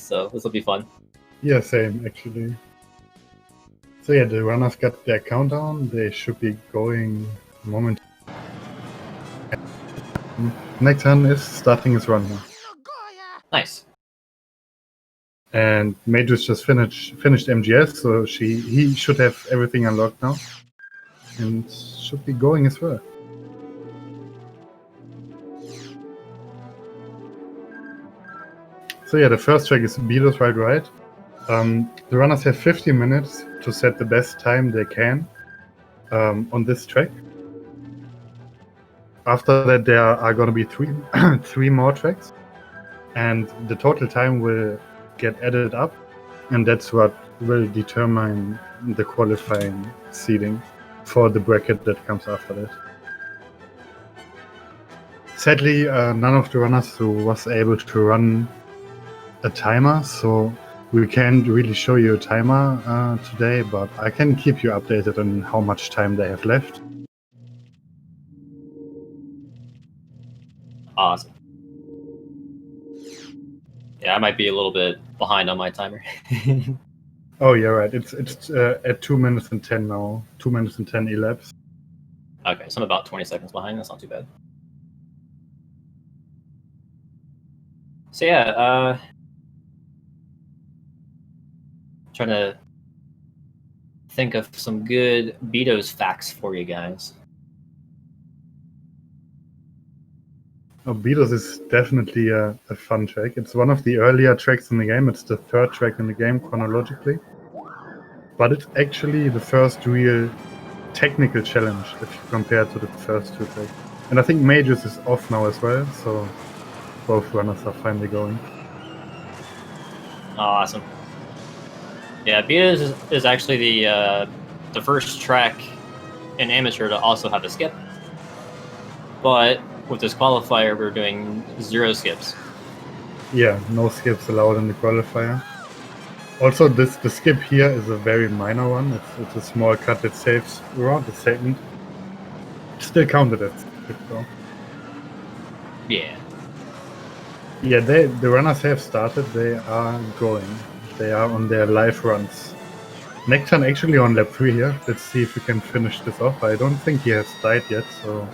so this will be fun. Yeah, same actually. So yeah, the runners got their countdown. They should be going momentarily. NektarN is starting his run now. Nice. And Mageius just finished MGS, so he should have everything unlocked now. And should be going as well. So yeah, the first track is Beatles right. The runners have 50 minutes to set the best time they can on this track. After that, there are going to be three more tracks, and the total time will get added up, and that's what will determine the qualifying seeding for the bracket that comes after that. Sadly, none of the runners was able to run a timer, so we can't really show you a timer today, but I can keep you updated on how much time they have left. Awesome. Yeah, I might be a little bit behind on my timer. Oh yeah, right. It's at 2 minutes and 10 now. 2 minutes and 10 elapsed. Okay, so I'm about 20 seconds behind. That's not too bad. So yeah, trying to think of some good Beatos facts for you guys. Oh, Beatles is definitely a fun track. It's one of the earlier tracks in the game. It's the third track in the game chronologically. But it's actually the first real technical challenge if you compare to the first two tracks. And I think Mageius is off now as well, so both runners are finally going. Awesome. Yeah, Beatos is actually the first track in amateur to also have a skip. But with this qualifier, we're doing 0 skips. Yeah, no skips allowed in the qualifier. Also, the skip here is a very minor one. It's a small cut that saves around a second. Still counted as skip though. Yeah. Yeah, the runners have started. They are going. They are on their live runs. NektarN actually on lap 3 here. Let's see if we can finish this off. I don't think he has died yet, so...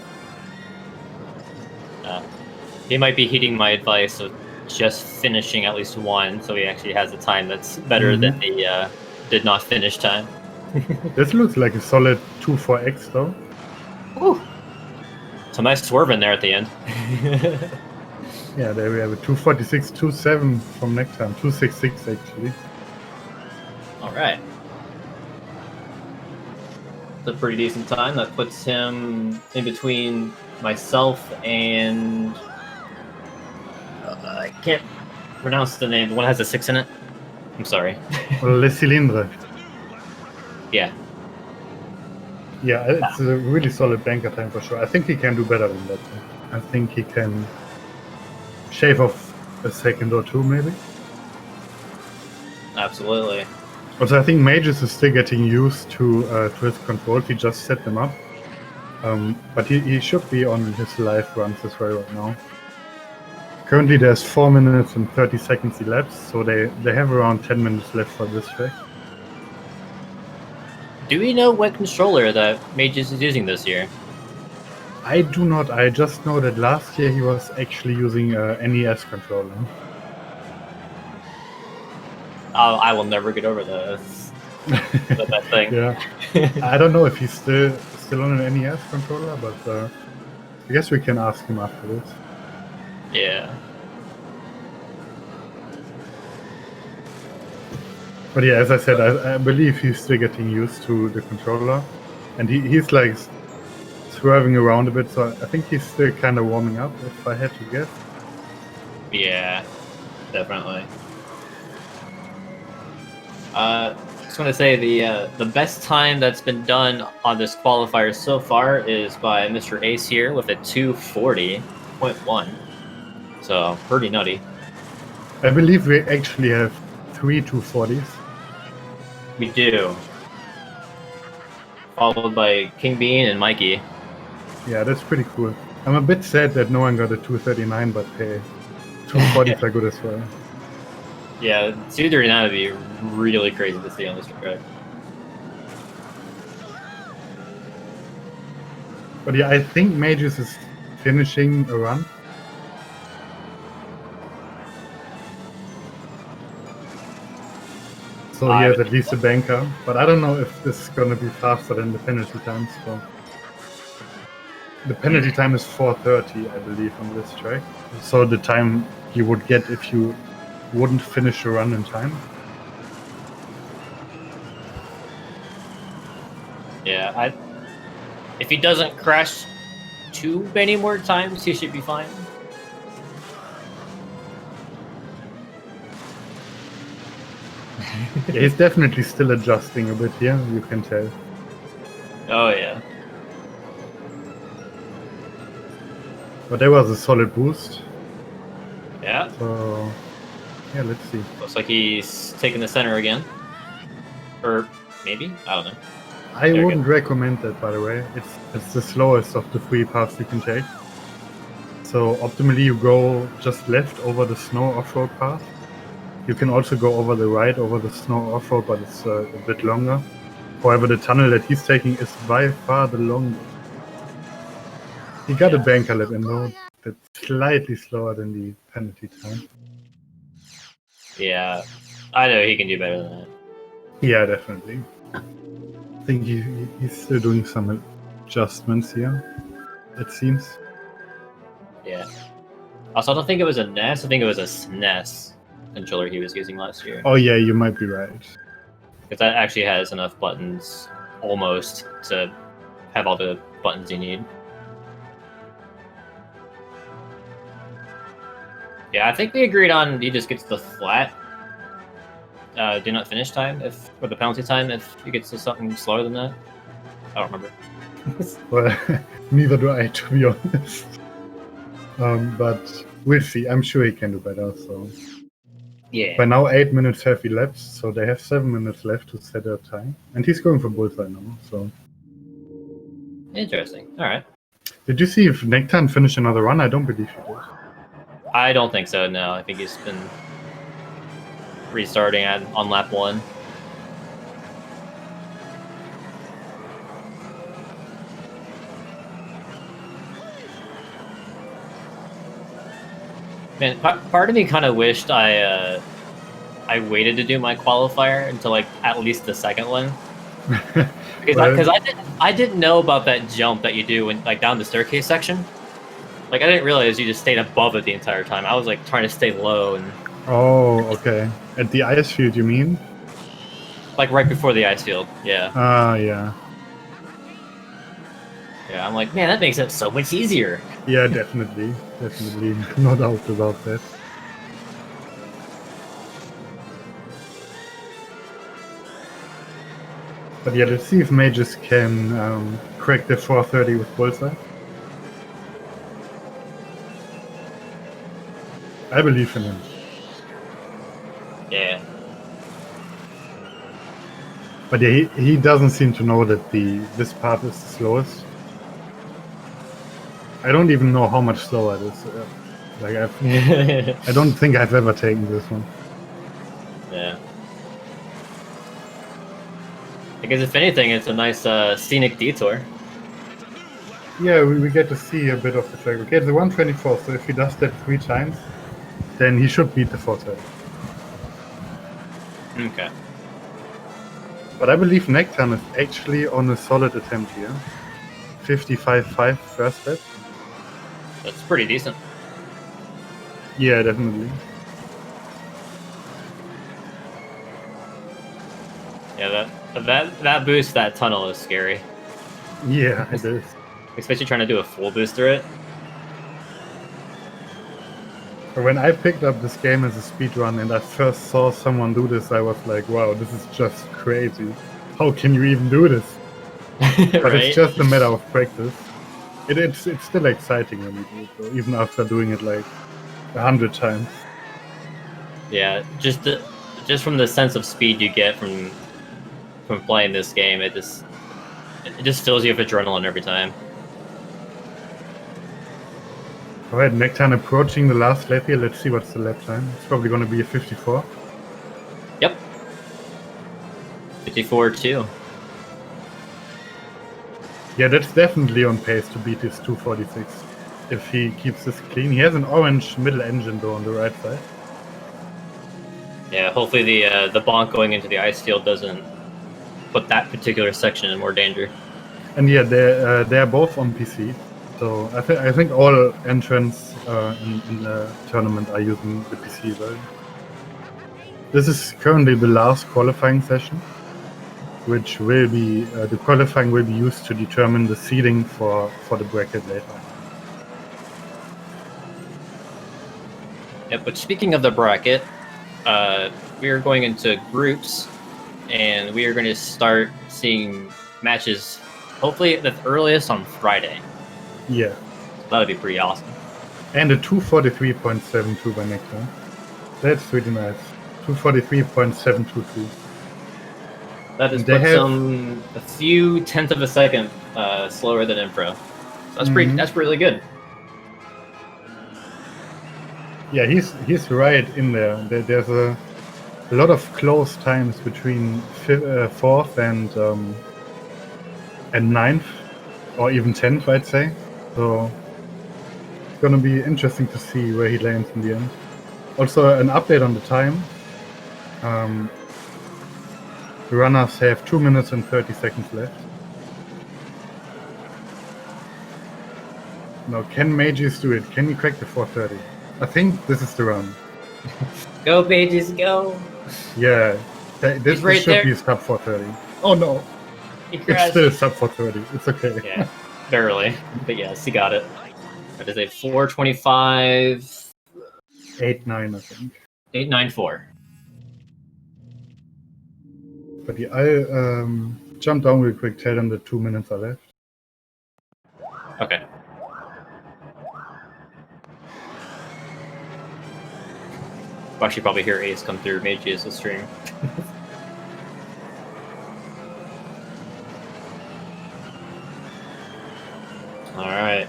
He might be heeding my advice of just finishing at least one, so he actually has a time that's better than the did not finish time. This looks like a solid 2-4x though. Woo! Some nice swerve in there at the end. Yeah, there we have a 246, 2.7 from NektarN, 266 actually. Alright. It's a pretty decent time. That puts him in between myself and... I can't pronounce the name. The one that has a 6 in it. I'm sorry. Les Cylindres. Yeah. Yeah, it's a really solid banker time for sure. I think he can do better than that. I think he can shave off a second or two, maybe. Absolutely. Also, I think Mageius is still getting used to his controls. He just set them up. But he should be on his live runs as well right now. Currently there's 4 minutes and 30 seconds elapsed, so they have around 10 minutes left for this track. Do we know what controller that Mageius is using this year? I do not. I just know that last year he was actually using a NES controller. I will never get over this. That thing. Yeah. I don't know if he's still on an NES controller, but I guess we can ask him afterwards. Yeah. But yeah, as I said, I believe he's still getting used to the controller. And he's like swerving around a bit, so I think he's still kind of warming up, if I had to guess. Yeah, definitely. Just want to say the best time that's been done on this qualifier so far is by Mr. Ace here with a 240.1. So pretty nutty. I believe we actually have 3 240s. We do. Followed by King Bean and Mikey. Yeah, that's pretty cool. I'm a bit sad that no one got a 239, but hey, 240s are good as well. Yeah, 239 would be really crazy to see on this track. But yeah, I think Mageius is finishing a run. So he has at least a banker, but I don't know if this is gonna be faster than the penalty times. So the penalty time is 4:30, I believe, on this track. So the time you would get if you wouldn't finish a run in time. Yeah, if he doesn't crash too many more times, he should be fine. Yeah, he's definitely still adjusting a bit here, you can tell. Oh yeah. But there was a solid boost. Yeah. So yeah, let's see. Looks like he's taking the center again. Or maybe? I don't know. I wouldn't recommend that, by the way. It's the slowest of the 3 paths you can take. So optimally you go just left over the snow off-road path. You can also go over the right over the snow off-road, but it's a bit longer. However, the tunnel that he's taking is by far the longest. He got a banker lap in though, that's slightly slower than the penalty time. Yeah, I know he can do better than that. Yeah, definitely. I think he's still doing some adjustments here, it seems. Yeah. Also, I don't think it was a NES, I think it was a SNES controller he was using last year. Oh yeah, you might be right. Because that actually has enough buttons, almost, to have all the buttons you need. Yeah, I think we agreed on he just gets the flat do not finish time, or the penalty time if he gets to something slower than that. I don't remember. Well, neither do I, to be honest. But we'll see. I'm sure he can do better. So Yeah. by now 8 minutes have elapsed, so they have 7 minutes left to set a time, and he's going for bullseye now. So Interesting. All right. did you see if NektarN finished another run? I don't believe he did. I don't think so. No, I think he's been restarting on lap 1. Man, part of me kind of wished I waited to do my qualifier until like at least the second one, because I didn't know about that jump that you do when like down the staircase section. Like I didn't realize you just stayed above it the entire time. I was like trying to stay low and. Oh, okay. At the ice field, you mean? Like right before the ice field, yeah. Ah, yeah. Yeah, I'm like, man, that makes it so much easier. Yeah, definitely. Definitely. No doubt about that. But yeah, let's see if Mageius can crack the 4:30 with bullseye. I believe in him. Yeah. But yeah, he doesn't seem to know that this path is the slowest. I don't even know how much slower it is. Like I don't think I've ever taken this one. Yeah. Because if anything, it's a nice scenic detour. Yeah, we get to see a bit of the track. Okay, it's a 124, so if he does that 3 times, then he should beat the 4:30. Okay. But I believe NektarN is actually on a solid attempt here. 55.5 first bet. That's pretty decent. Yeah, definitely. Yeah, that boost, that tunnel is scary. Yeah, it is. Especially trying to do a full boost through it. When I picked up this game as a speedrun and I first saw someone do this, I was like, wow, this is just crazy. How can you even do this? But Right? it's just a matter of practice. It's still exciting when you do it, though, even after doing it like 100 times. Yeah, just from the sense of speed you get from playing this game, it just fills you with adrenaline every time. Alright, NektarN approaching the last lap here. Let's see what's the lap time. It's probably going to be a 54. Yep. 54-2. Yeah, that's definitely on pace to beat his 246 if he keeps this clean. He has an orange middle engine though on the right side. Yeah, hopefully the bonk going into the ice field doesn't put that particular section in more danger. And yeah, they're both on PC. So I think all entrants in the tournament are using the PC version. This is currently the last qualifying session, which will be the qualifying will be used to determine the seeding for the bracket later. Yeah, but speaking of the bracket, we are going into groups, and we are going to start seeing matches, hopefully at the earliest on Friday. Yeah. That would be pretty awesome. And a 243.72 by NektarN. That's pretty nice. 243.722. That is a few tenths of a second slower than Impro. So that's really good. Yeah, he's right in there. There's a lot of close times between 4th and 9th, or even 10th, I'd say. So it's gonna be interesting to see where he lands in the end. Also, an update on the time. The runners have 2 minutes and 30 seconds left. Now, can Mageius do it? Can he crack the 4:30? I think this is the run. Go, Mageius, go! Yeah, this should be sub 4:30. Oh no! It's still sub 4:30. It's okay. Yeah, barely. But yes, he got it. That is a 4:25. 8:09, I think. 8:94. But yeah, I'll jump down real quick, tell them that 2 minutes are left. Okay. We'll actually probably hear Ace come through Mageius' stream. Alright.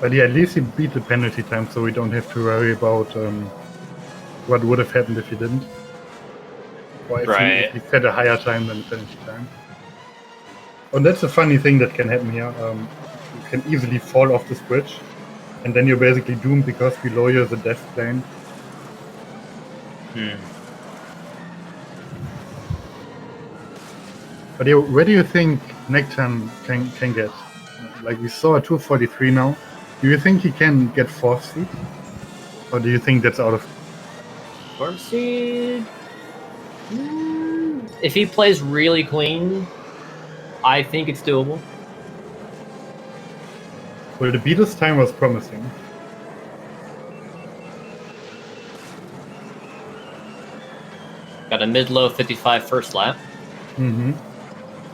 But yeah, at least he beat the penalty time, so we don't have to worry about what would have happened if he didn't. Or if he set a higher time than the penalty time. And that's a funny thing that can happen here. You can easily fall off this bridge, and then you're basically doomed because below you is a death plane. But yeah, where do you think NektarN can get? Like, we saw a 243 now. Do you think he can get 4th seed? Or do you think that's out of... 4th seed? If he plays really clean, I think it's doable. Well, the Beatles time was promising. Got a mid-low 55 first lap.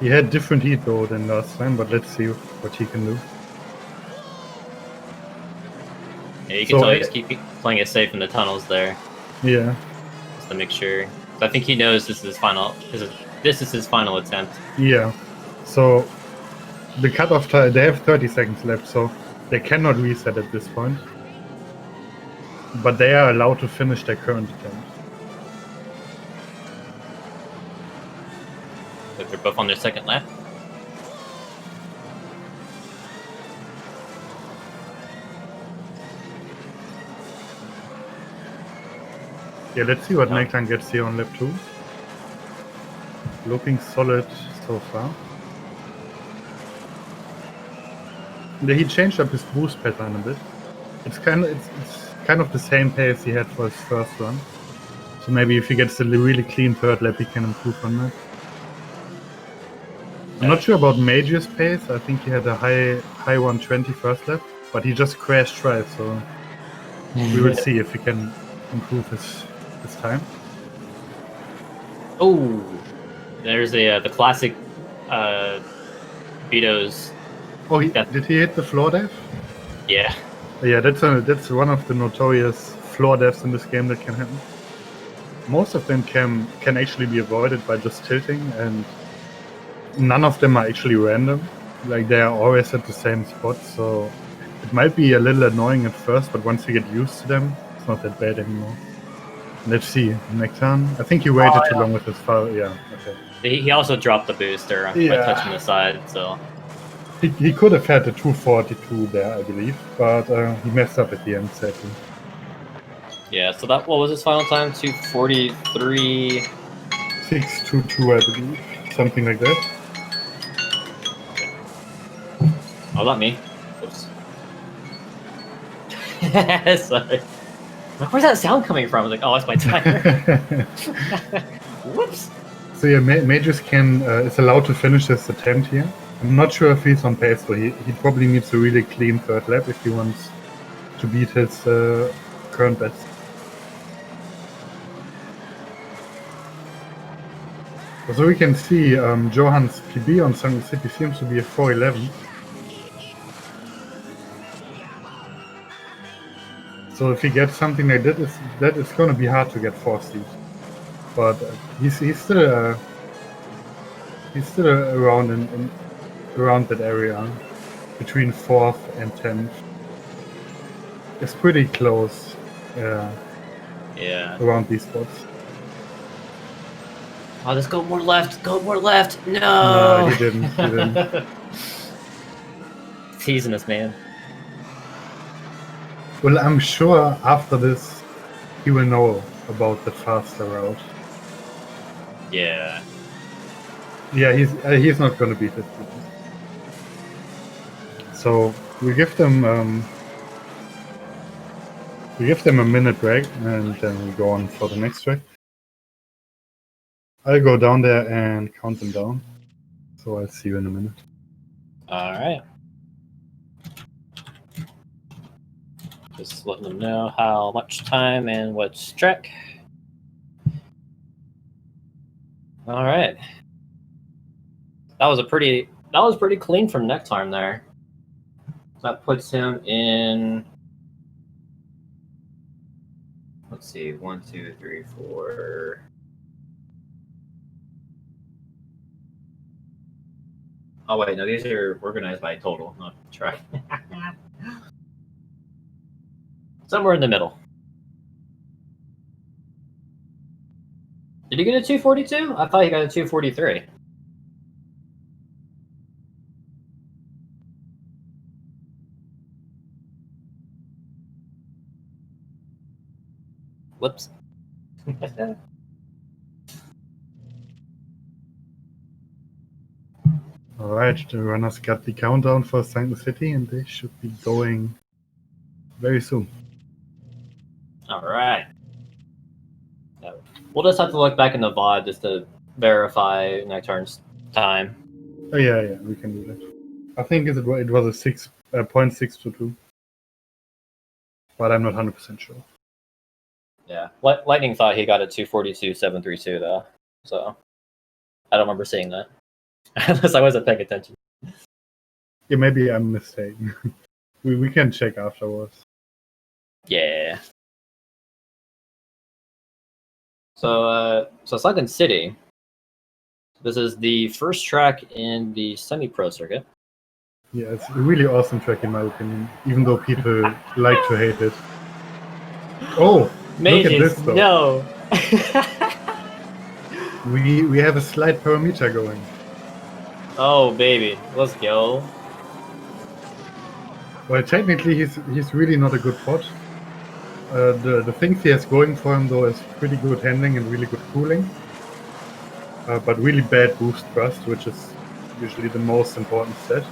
He had different heat though than last time, but let's see what he can do. Yeah, you can tell he's playing it safe in the tunnels there. Yeah. Just to make sure. So I think he knows this is his final. This is his final attempt. Yeah. So the cutoff time, they have 30 seconds left, so they cannot reset at this point. But they are allowed to finish their current attempt. If they're both on their second lap. Yeah, let's see what NektarN gets here on lap 2. Looking solid so far. He changed up his boost pattern a bit. It's kind of the same pace he had for his first run. So maybe if he gets a really clean third lap, he can improve on that. I'm not sure about Mageius' pace. I think he had a high 120 first lap, but he just crashed twice, so we will see if he can improve his time. Oh, there's the classic Vito's. Oh, did he hit the floor dive? Yeah. Yeah, that's one of the notorious floor dives in this game that can happen. Most of them can actually be avoided by just tilting, and none of them are actually random. Like, they are always at the same spot, so it might be a little annoying at first, but once you get used to them, it's not that bad anymore. Let's see, NektarN. I think he waited too long with his file. Yeah, okay. He also dropped the booster by touching the side, so... He could have had the 242 there, I believe, but he messed up at the end, sadly. Yeah, so that, what was his final time? 243... 622, I believe. Something like that. Oh, not me. Oops. Sorry. Where's that sound coming from? I was like, oh, it's my timer. Whoops. So yeah, Mageius is allowed to finish his attempt here. I'm not sure if he's on pace, but he probably needs a really clean third lap if he wants to beat his current best. So we can see Johan's PB on Sun City seems to be a 4:11. So if he gets something like that, it's going to be hard to get 4th seed. But he's still around around that area, between 4th and 10th. It's pretty close. Yeah. Around these spots. Oh, let's go more left. Go more left. No. No, he didn't. He didn't. Teasing us, man. Well, I'm sure after this, he will know about the faster route. Yeah. Yeah, he's not going to beat it. So we give them a minute break, and then we go on for the next track. I'll go down there and count them down. So I'll see you in a minute. All right. Just letting them know how much time and what's track. All right. That was pretty clean from NektarN there. That puts him in. Let's see, 1, 2, 3, 4. Oh wait, no, these are organized by total, not track. Somewhere in the middle. Did he get a 242? I thought he got a 243. Whoops. Alright, the runners got the countdown for St. City, and they should be going very soon. Alright. We'll just have to look back in the VOD just to verify NektarN's time. Oh yeah, we can do that. I think it was a 0.622, but I'm not 100% sure. Yeah, Lightning thought he got a 242.732 though, so I don't remember seeing that. Unless I wasn't paying attention. Yeah, maybe I'm mistaken. we can check afterwards. Yeah. So Sunken City. This is the first track in the semi-pro circuit. Yeah, it's a really awesome track in my opinion, even though people like to hate it. Oh, Mageius, look at this though. No. we have a slight parameter going. Oh baby, let's go. Well, technically he's really not a good pod. The things he has going for him though is pretty good handling and really good cooling, but really bad boost thrust, which is usually the most important stat.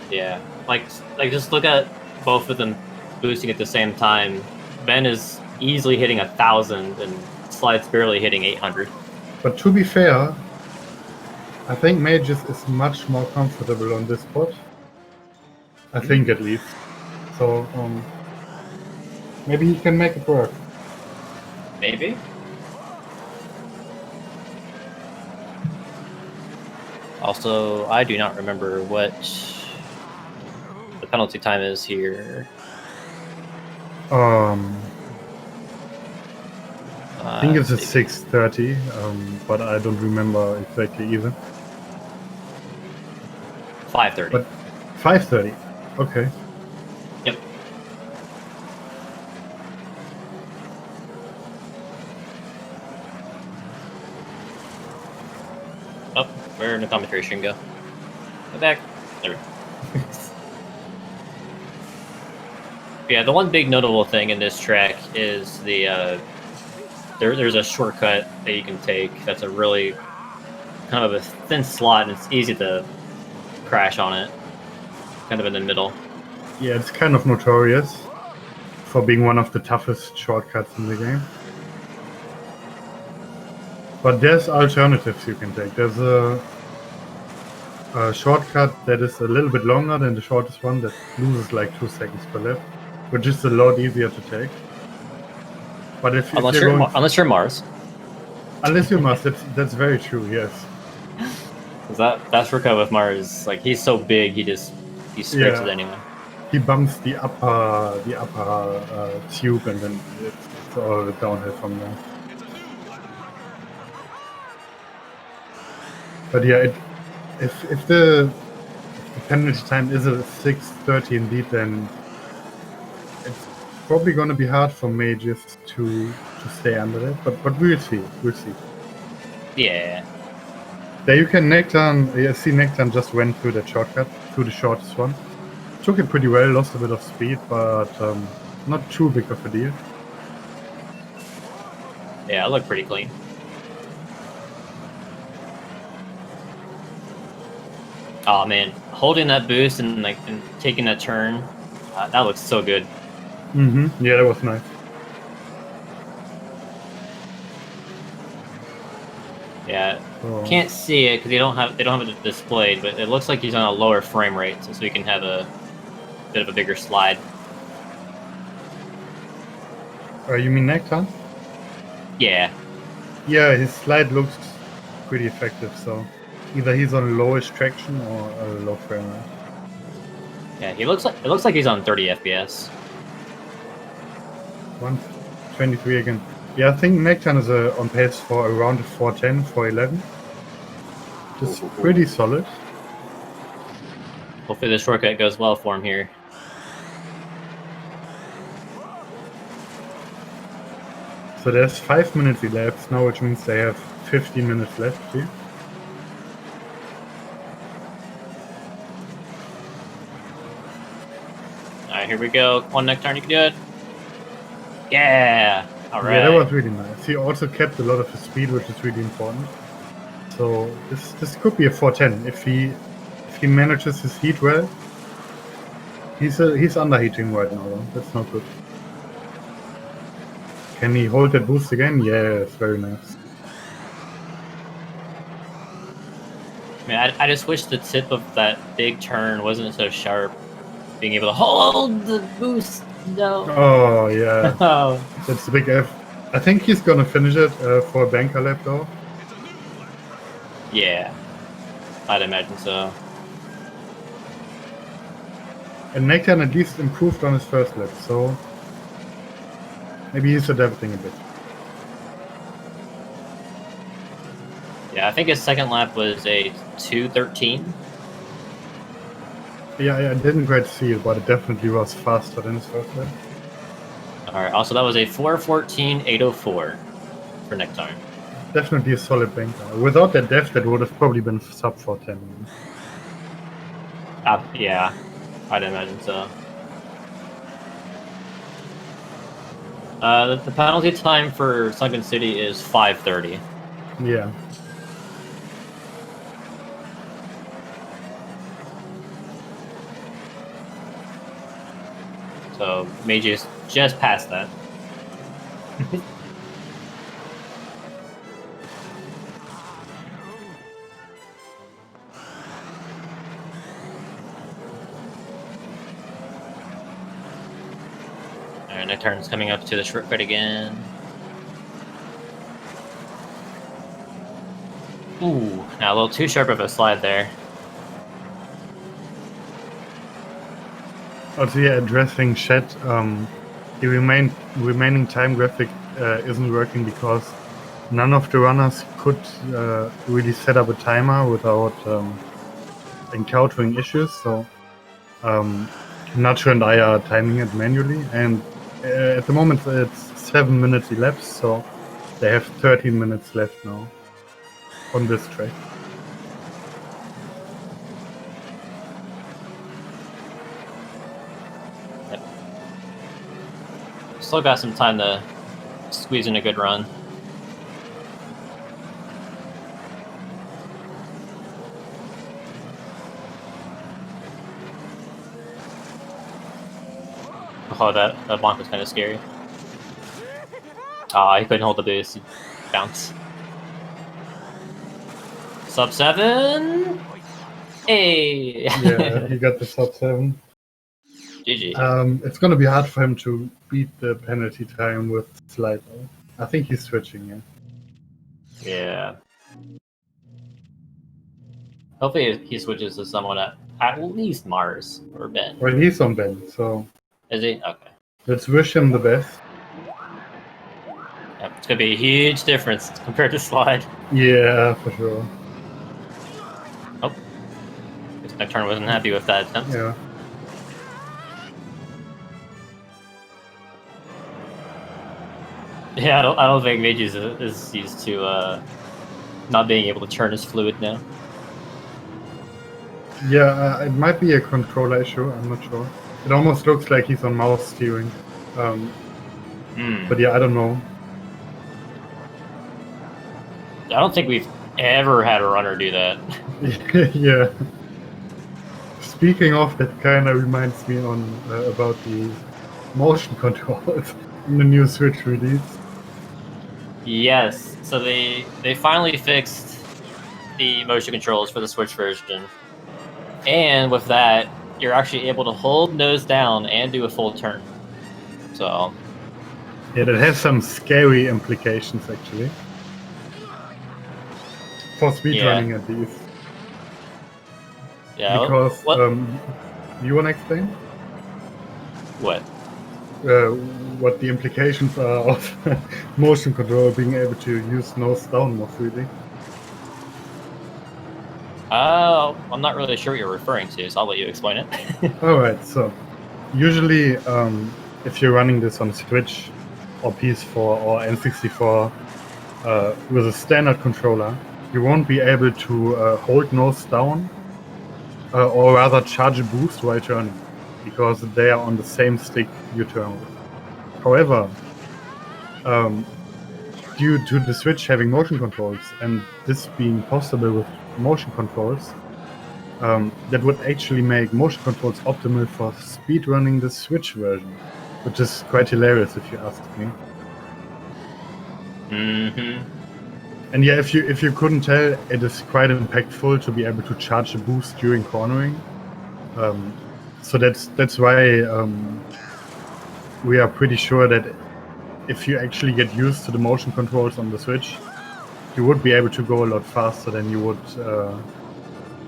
Yeah, like just look at both of them boosting at the same time. Ben is easily hitting 1,000 and Slide's barely hitting 800. But to be fair, I think Mageius is much more comfortable on this pod. I think at least. So maybe he can make it work. Maybe. Also, I do not remember what the penalty time is here. I think it's a 6:30, but I don't remember exactly either. 5:30. But 5:30. Okay. Yep. Where did the penetration go? Go back. There we go. Yeah, the one big notable thing in this track is the there's a shortcut that you can take that's a really kind of a thin slot, and it's easy to crash on it. Kind of in the middle. Yeah, it's kind of notorious for being one of the toughest shortcuts in the game. But there's alternatives you can take. There's a shortcut that is a little bit longer than the shortest one that loses like 2 seconds per lap, which is a lot easier to take. But if unless you're Mars. Unless you're Mars, that's very true, yes. That shortcut with Mars, like he's so big, he scrapes it anyway. He bumps the upper tube, and then it's all downhill from there. But yeah, if the penalty time is a 6:30 indeed, then it's probably going to be hard for Mageius to stay under it. But we'll see. Yeah. There you can NektarN. Yeah, see, NektarN just went through that shortcut, through the shortest one. Took it pretty well, lost a bit of speed, but not too big of a deal. Yeah, it looked pretty clean. Oh man, holding that boost and taking that turn, that looks so good. Yeah, that was nice. Yeah, can't see it because they don't have it displayed, but it looks like he's on a lower frame rate, so we can have a bit of a bigger slide. You mean NektarN? Yeah. Yeah, his slide looks pretty effective. So either he's on lowest traction or a low frame rate. Yeah, it looks like he's on 30 FPS. 123 again. Yeah, I think NektarN is on pace for around 410, 411. Just pretty solid. Hopefully the shortcut goes well for him here. So there's 5 minutes elapsed now, which means they have 15 minutes left here. Alright, here we go. Come on, NektarN, you can do it. Yeah! Alright. Yeah, that was really nice. He also kept a lot of his speed, which is really important. So this could be a 410 if he manages his heat well. He's underheating right now though. That's not good. Can he hold that boost again? Yes, very nice. Man, I just wish the tip of that big turn wasn't so sharp. Being able to hold the boost. No. Oh yeah. Oh. That's the big F. I think he's gonna finish it for a banker lap though. Yeah, I'd imagine so. And NektarN at least improved on his first lap, so maybe he's adapting a bit. Yeah, I think his second lap was a 2:13. Yeah, I didn't quite see it, but it definitely was faster than his first lap. Alright, also that was a 4:14.804 for NektarN. Definitely a solid banker. Without that def, that would have probably been sub 410. Yeah, I'd imagine so. The penalty time for Sunken City is 5:30. Yeah. So Mageius just passed that. Alright, NektarN's coming up to the shortcut again. Ooh, now a little too sharp of a slide there. Also, yeah, addressing chat, the remaining time graphic isn't working because none of the runners could really set up a timer without encountering issues. So Nacho and I are timing it manually, and at the moment it's 7 minutes elapsed, so they have 13 minutes left now on this track. Still got some time to squeeze in a good run. Oh, that bonk was kind of scary. Ah, he couldn't hold the boost. He bounced. Sub 7. Hey. Yeah, he got the sub 7. GG. It's gonna be hard for him to beat the penalty time with slide. I think he's switching. Yeah. Hopefully he switches to someone at least Mars or Ben. Well, he's on Ben, so. Is he? Okay. Let's wish him the best. Yep. It's gonna be a huge difference compared to slide. Yeah, for sure. Oh. Guess NektarN wasn't happy with that attempt. Yeah. Yeah, I don't think Mageius is used to not being able to turn his fluid now. Yeah, it might be a controller issue, I'm not sure. It almost looks like he's on mouse steering. But yeah, I don't know. I don't think we've ever had a runner do that. Yeah. Speaking of, that kind of reminds me about the motion controls in the new Switch release. Yes, so they finally fixed the motion controls for the Switch version. And with that, you're actually able to hold nose down and do a full turn. So yeah, that has some scary implications actually. For speedrunning at least. Yeah. Because you wanna explain? What? What the implications are of motion control being able to use nose down more freely. I'm not really sure what you're referring to, so I'll let you explain it. Alright, so usually if you're running this on Switch or PS4 or N64 with a standard controller, you won't be able to hold nose down or rather charge a boost while turning, because they are on the same stick you turn with. However, due to the Switch having motion controls and this being possible with motion controls, that would actually make motion controls optimal for speedrunning the Switch version, which is quite hilarious if you ask me. And yeah, if you couldn't tell, it is quite impactful to be able to charge a boost during cornering. So that's why we are pretty sure that if you actually get used to the motion controls on the Switch, you would be able to go a lot faster than you would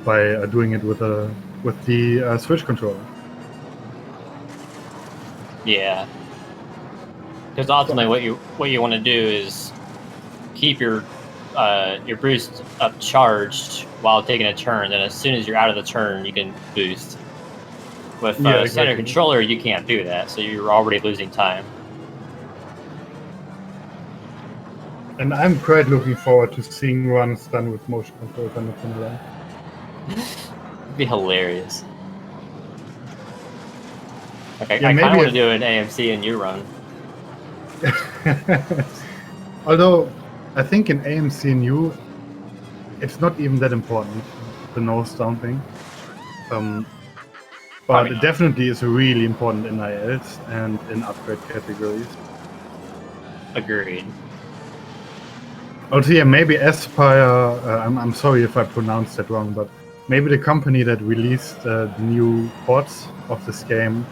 by doing it with the Switch controller. Yeah. Because ultimately, what you want to do is keep your boost up charged while taking a turn. And as soon as you're out of the turn, you can boost. With standard controller, you can't do that, so you're already losing time. And I'm quite looking forward to seeing runs done with motion controls. I'm not gonna lie. It'd be hilarious. Okay, Yeah, I kind of want to do an AMC and U run. Although, I think in AMC and U, it's not even that important, the nose down thing. But it definitely is really important in ILs and in upgrade categories. Agreed. Also, yeah, maybe Aspire, I'm sorry if I pronounced that wrong, but maybe the company that released the new ports of this game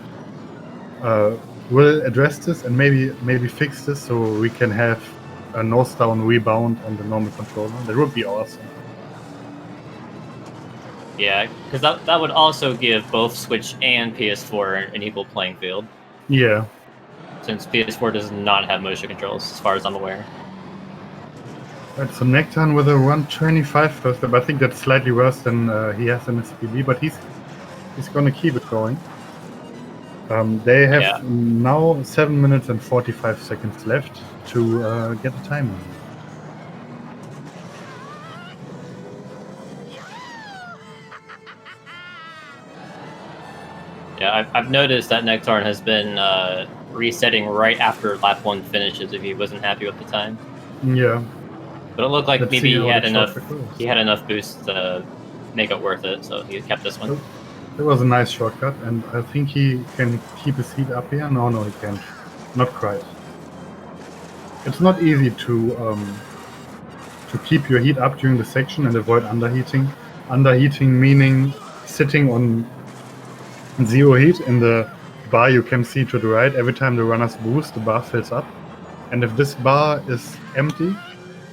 will address this and maybe fix this so we can have a nose down rebound on the normal controller. That would be awesome. Yeah, because that would also give both Switch and PS4 an equal playing field. Yeah. Since PS4 does not have motion controls, as far as I'm aware. Right, so NektarN with a 125 first up. I think that's slightly worse than he has in his PB, but he's going to keep it going. They have now 7 minutes and 45 seconds left to get the timer. Yeah, I've noticed that NektarN has been resetting right after lap 1 finishes if he wasn't happy with the time. Yeah. But it looked like Let's maybe see he how had the enough. shortcut goes. He had enough boost to make it worth it, so he kept this one. It was a nice shortcut, and I think he can keep his heat up here. No, he can't. Not quite. It's not easy to keep your heat up during the section and avoid underheating. Underheating meaning sitting on 0 heat in the bar you can see to the right. Every time the runners boost, the bar fills up. And if this bar is empty,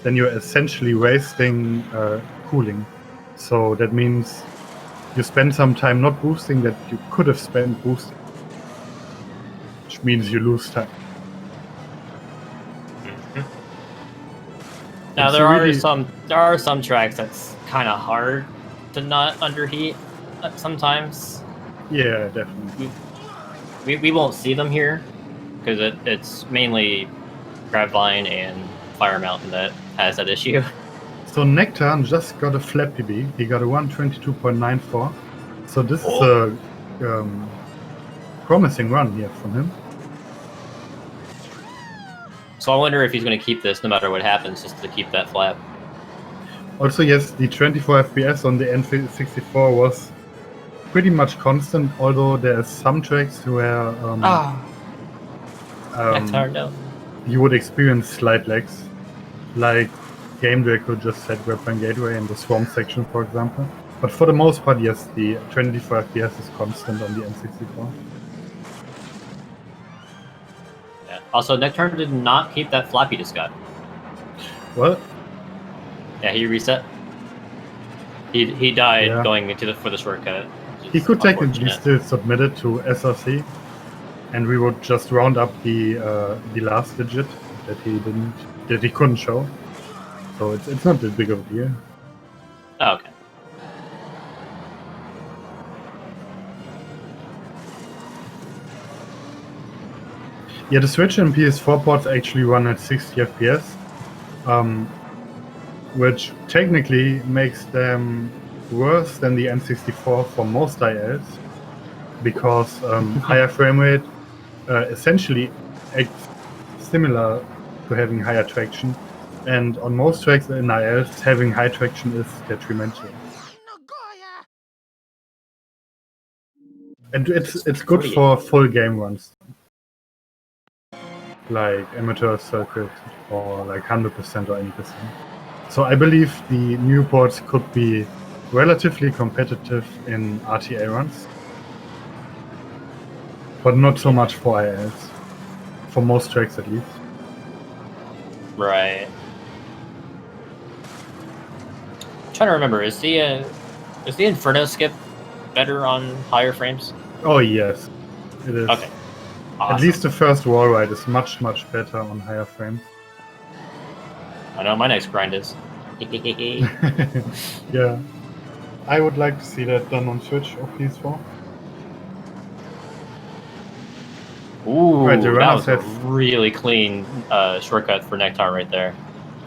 then you're essentially wasting cooling. So that means you spend some time not boosting that you could have spent boosting, which means you lose time. Now there are some tracks that's kind of hard to not underheat sometimes. Yeah, definitely. We won't see them here because it's mainly Grabvine and Fire Mountain that has that issue. So NektarN just got a flat PB. He got a 122.94. So this is a promising run here from him. So I wonder if he's going to keep this no matter what happens, just to keep that flap. Also, yes, the 24 FPS on the N64 was pretty much constant, although there are some tracks where NektarN, no. you would experience slight lags, like Game Director just said Grabvine Gateway in the Swarm section, for example. But for the most part, yes, the 24 FPS is constant on the N64. Yeah. Also, NektarN did not keep that flap he just got. What? Yeah, he reset. He died Yeah. going for the shortcut. He could technically still submit it to SRC, and we would just round up the last digit that he couldn't show. So it's not that big of a deal. Oh, okay. Yeah, the Switch and PS4 ports actually run at 60 FPS, which technically makes them worse than the N64 for most ILs, because higher frame rate essentially acts similar to having higher traction, and on most tracks in ILs, having high traction is detrimental. And it's good for full game runs, like amateur circuit or like 100% or 80%. So I believe the new ports could be relatively competitive in RTA runs, but not so much for ILs, for most tracks at least. Right. I'm trying to remember, is the Inferno skip better on higher frames? Oh yes, it is. Okay. Awesome. At least the first wall ride is much better on higher frames. I know my next grind is. Yeah, I would like to see that done on Switch or PS4. Ooh, Right, the that runners was a have- really clean shortcut for NektarN right there.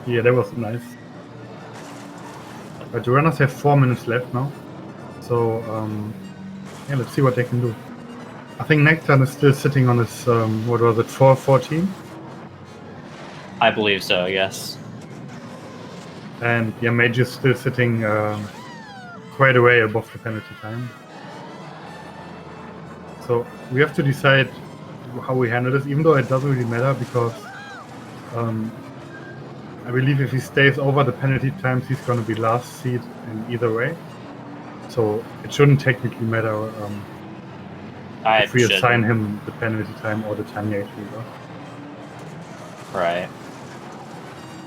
Yeah, that was nice. But the runners have 4 minutes left now, so yeah, let's see what they can do. I think NektarN is still sitting on his, what was it, 4:14? I believe so, yes. And yeah, Mageius still sitting quite a way above the penalty time. So we have to decide how we handle this, even though it doesn't really matter, because I believe if he stays over the penalty times, he's going to be last seed in either way. So it shouldn't technically matter if we assign him the penalty time or the time he actually got. Right.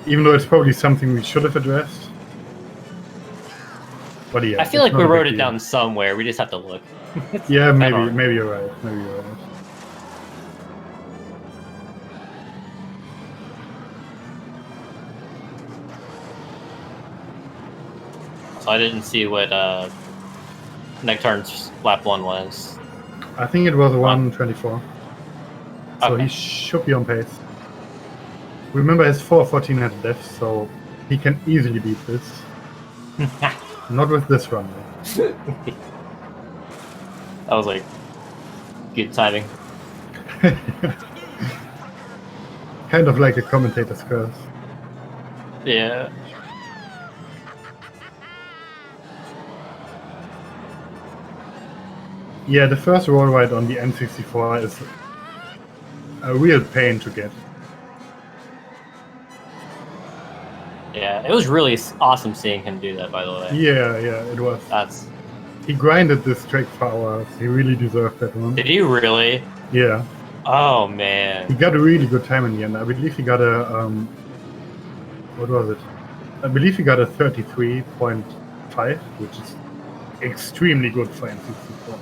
Even though it's probably something we should have addressed. But yeah, I feel like we wrote it down somewhere. We just have to look. Yeah, maybe you're right. Maybe you're right. So I didn't see what NektarN's lap 1 was. I think it was 1:24. So Okay. he should be on pace. Remember, his 4:14 had death, so he can easily beat this. Not with this run, though. That was like good timing. Kind of like a commentator's curse. Yeah. Yeah, the first roll ride on the N64 is a real pain to get. Yeah, it was really awesome seeing him do that, by the way. Yeah, it was. He grinded this track for hours. He really deserved that one. Did he really? Yeah. Oh, man. He got a really good time in the end. I believe he got a, what was it? I believe he got a 33.5, which is extremely good for N64.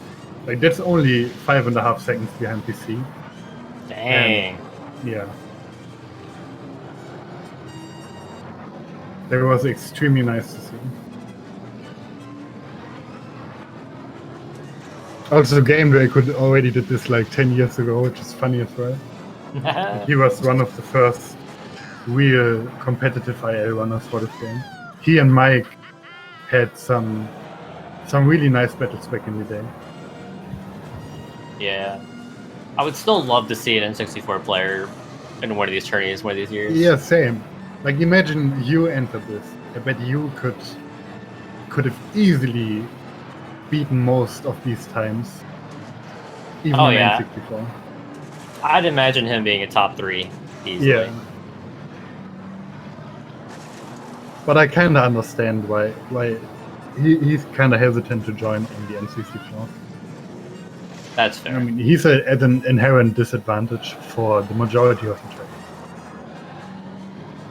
Like, that's only 5.5 seconds behind PC. Dang. And, yeah. That was extremely nice to see. Also, Gameplay could already did this like 10 years ago, which is funny as well. He was one of the first real competitive IL runners for this game. He and Mike had some really nice battles back in the day. Yeah. I would still love to see an N64 player in one of these tourneys one of these years. Yeah, same. Like, imagine you entered this. I bet you could have easily beaten most of these times. Even on N64. I'd imagine him being a top 3 easily. Yeah. But I kind of understand why he's kind of hesitant to join on the N64. That's fair. I mean, he's at an inherent disadvantage for the majority of the track.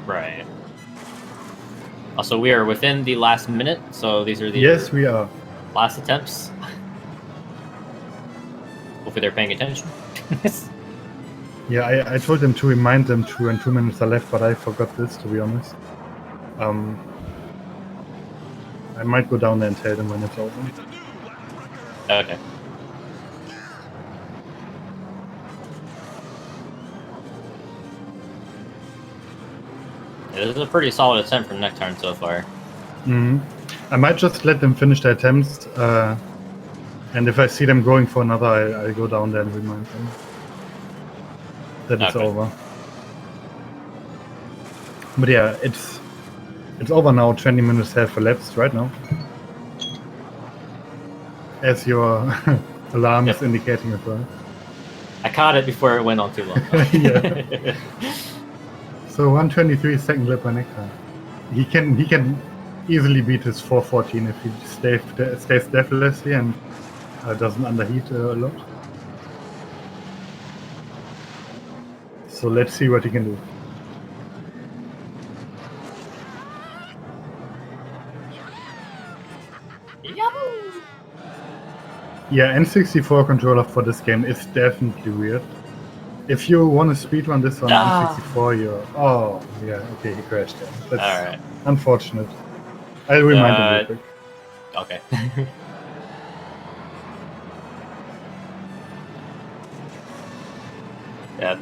Right. Also, we are within the last minute, so these are the yes, we are. Last attempts. Hopefully they're paying attention. Yeah, I told them to remind them when 2 minutes are left, but I forgot this, to be honest. I might go down there and tell them when it's over. Okay. Yeah, this is a pretty solid attempt from NektarN so far. Mm-hmm. I might just let them finish their attempts, and if I see them going for another, I'll go down there and remind them that it's over. But yeah, it's over now. 20 minutes have elapsed right now, as your alarm is indicating as well. I caught it before it went on too long. Yeah. So 123 lap by NektarN. He can easily beat his 414 if he stays deathlessly and doesn't underheat a lot. So let's see what he can do. Yeah, N64 controller for this game is definitely weird. If you want to speedrun this on N64, you're... Oh, yeah, okay, he crashed there. That's Alright. Unfortunate. I'll remind him real quick. Okay. Yeah.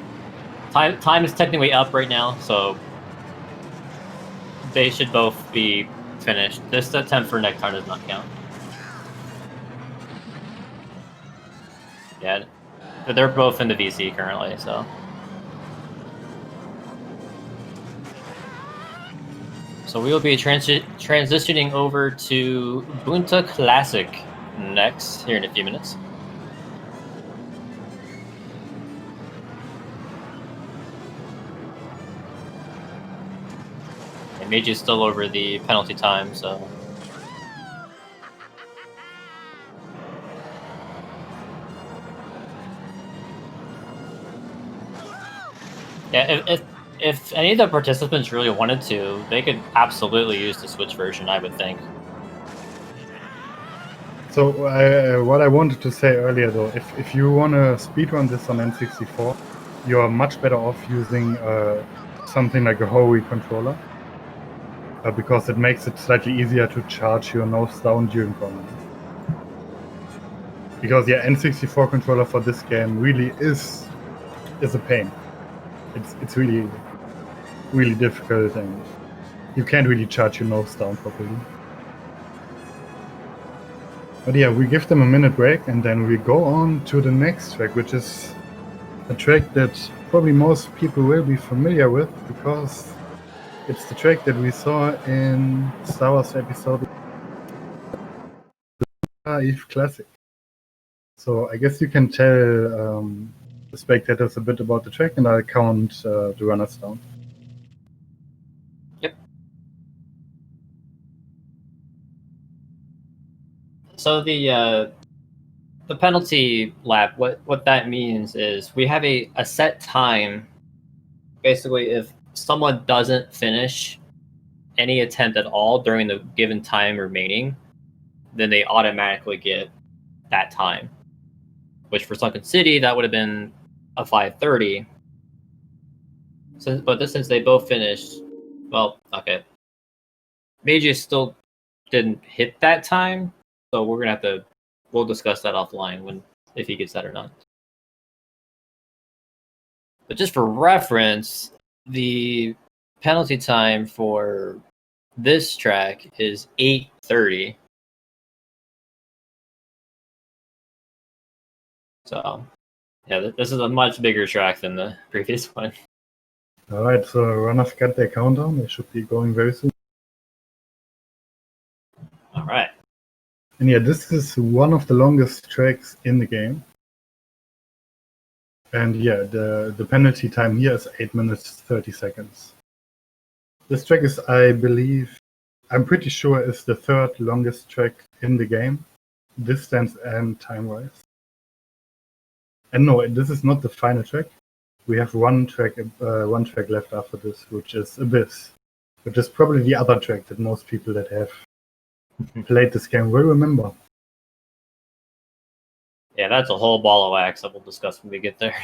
Time is technically up right now, so they should both be finished. This attempt for NektarN does not count. Yeah, they're both in the VC currently, so. So we will be transitioning over to Bunta Classic next, here in a few minutes. And Mageius still over the penalty time, so. Yeah, if any of the participants really wanted to, they could absolutely use the Switch version, I would think. So what I wanted to say earlier though, if you want to speedrun this on N64, you're much better off using something like a Hori controller, because it makes it slightly easier to charge your nose down during corners. Because yeah, N64 controller for this game really is a pain. It's really difficult, and you can't really charge your nose down properly. But yeah, we give them a minute break and then we go on to the next track, which is a track that probably most people will be familiar with because it's the track that we saw in Star Wars episode Eve Classic. So I guess you can tell the spectators a bit about the track, and I'll count the runners down. Yep. So the penalty lap, what that means is we have a set time. Basically, if someone doesn't finish any attempt at all during the given time remaining, then they automatically get that time. Which for Sunken City, that would have been a 5:30. Since they both finished, well, okay. Mageius still didn't hit that time, so we're gonna we'll discuss that offline if he gets that or not. But just for reference, the penalty time for this track is 8:30. So, yeah, this is a much bigger track than the previous one. Alright, so runners got their countdown. They should be going very soon. Alright. And yeah, this is one of the longest tracks in the game. And yeah, the penalty time here is 8 minutes 30 seconds. This track is, I'm pretty sure is the third longest track in the game, distance and time-wise. And no, this is not the final track. We have one track left after this, which is Abyss, which is probably the other track that most people that have played this game will remember. Yeah, that's a whole ball of wax that we'll discuss when we get there.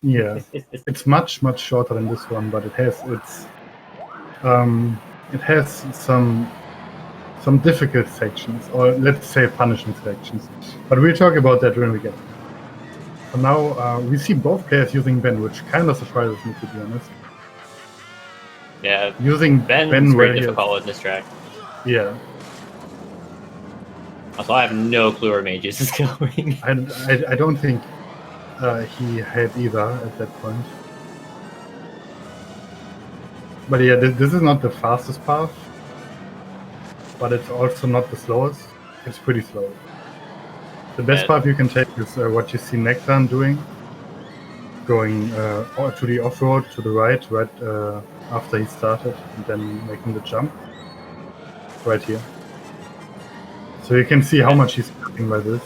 Yeah, it's much shorter than this one, but it has some difficult sections, or let's say punishing sections. But we'll talk about that when we get there. For now, we see both players using Ben, which kind of surprises me, to be honest. Yeah, using Ben's Ben very difficult with this track. Yeah. Also, I have no clue where Mageius is going. I don't think he had either at that point. But yeah, this is not the fastest path, but it's also not the slowest. It's pretty slow. The best path you can take is what you see NektarN doing, going to the off-road to the right after he started, and then making the jump right here. So you can see how much he's cutting by this.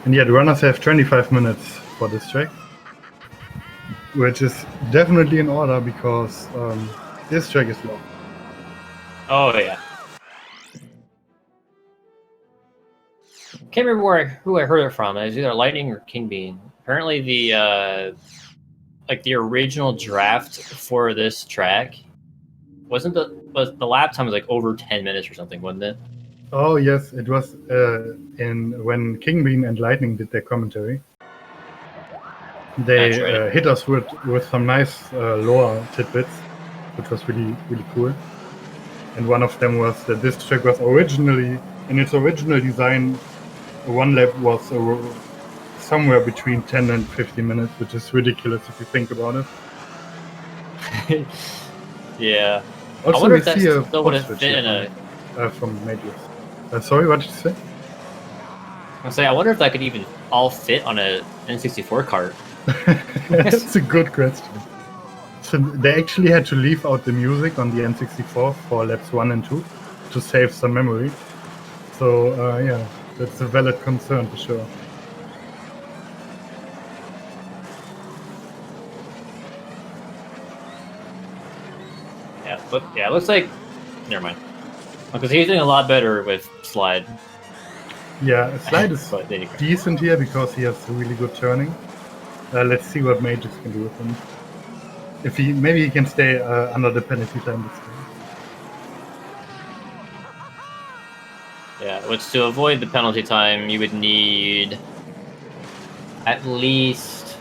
And yeah, the runners have 25 minutes for this track, which is definitely in order because this track is long. Oh yeah. Can't remember who I heard it from. It was either Lightning or King Bean. Apparently the original draft for this track wasn't the lap time was like over 10 minutes or something, wasn't it? Oh yes, it was when King Bean and Lightning did their commentary. They hit us with some nice lore tidbits, which was really cool. And one of them was that this track was originally, in its original design, one lap was somewhere between 10 and 15 minutes, which is ridiculous if you think about it. Yeah. Also, I wonder we if that see still would have fit in a... from Mageius. Sorry, what did you say? I wonder if that could even all fit on a N64 cart. That's a good question. So they actually had to leave out the music on the N64 for laps 1 and 2 to save some memory. So yeah, that's a valid concern for sure. Yeah, but yeah, it looks like... Never mind. Because he's doing a lot better with Slide. Yeah, Slide is decent here because he has really good turning. Let's see what Mageius can do with him. If maybe he can stay under the penalty time this time. Yeah, which to avoid the penalty time, you would need at least...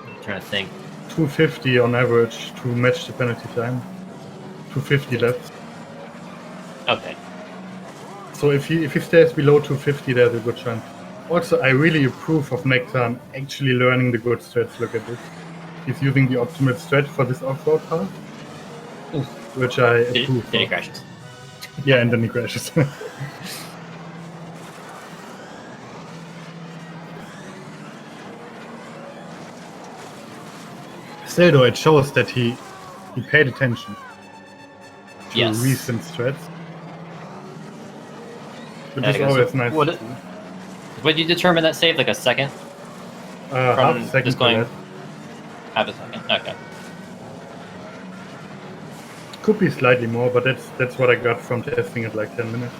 I'm trying to think. 250 on average to match the penalty time. 250 laps. Okay. So if he stays below 250, there's a good chance. Also, I really approve of NektarN actually learning the good strats. Look at this. He's using the optimal strat for this off-road path, which I approve Then he of. crashes. Yeah, and then he crashes. Still, though, it shows that he paid attention to recent strats, which is always nice. Would you determine that save like a second? Half a second. Just going half a second. Okay. Could be slightly more, but that's what I got from testing it like 10 minutes.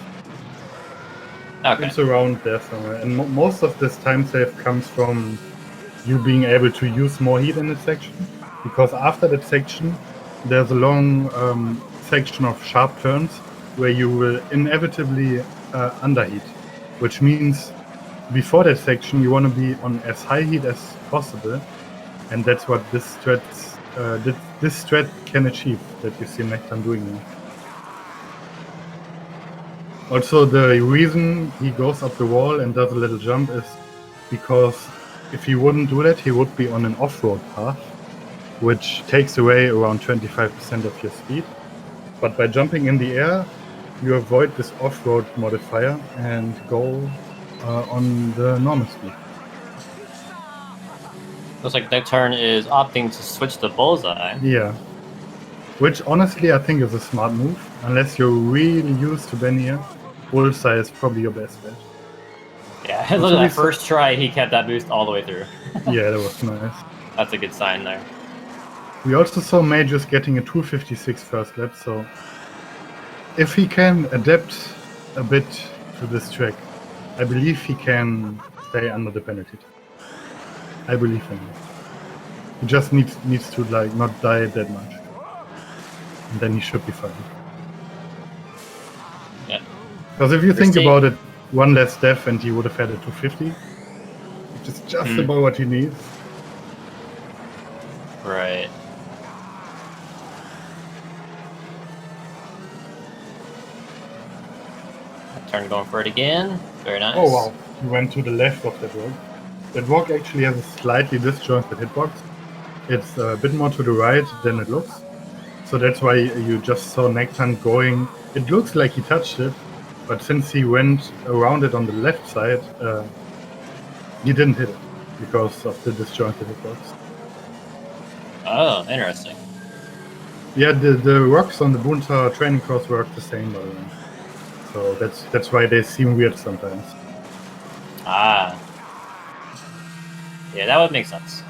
Okay. It's around there somewhere, and most of this time save comes from you being able to use more heat in the section, because after that section there's a long section of sharp turns where you will inevitably underheat, which means before that section you want to be on as high heat as possible, and that's what this strat can achieve, that you see NektarN doing here. Also, the reason he goes up the wall and does a little jump is because if he wouldn't do that, he would be on an off-road path, which takes away around 25% of your speed. But by jumping in the air, you avoid this off-road modifier and go on the normal speed. Looks like NektarN is opting to switch the bullseye. Yeah. Which honestly I think is a smart move. Unless you're really used to Benir, bullseye is probably your best bet. Yeah, look at that first try, he kept that boost all the way through. Yeah, that was nice. That's a good sign there. We also saw Mageius getting a 256 first lap, so if he can adapt a bit to this track, I believe he can stay under the penalty. I believe in him. He just needs to like not die that much, and then he should be fine. Yeah. Because if you think about it, one less death and he would have had a 250, which is just about what he needs. Right. NektarN going for it again. Very nice. Oh wow, he went to the left of that rock. That rock actually has a slightly disjointed hitbox. It's a bit more to the right than it looks. So that's why you just saw NektarN going. It looks like he touched it, but since he went around it on the left side, he didn't hit it because of the disjointed hitbox. Oh, interesting. Yeah, the rocks on the Bunta training course work the same, by the way. So that's why they seem weird sometimes. Ah. Yeah, that would make sense.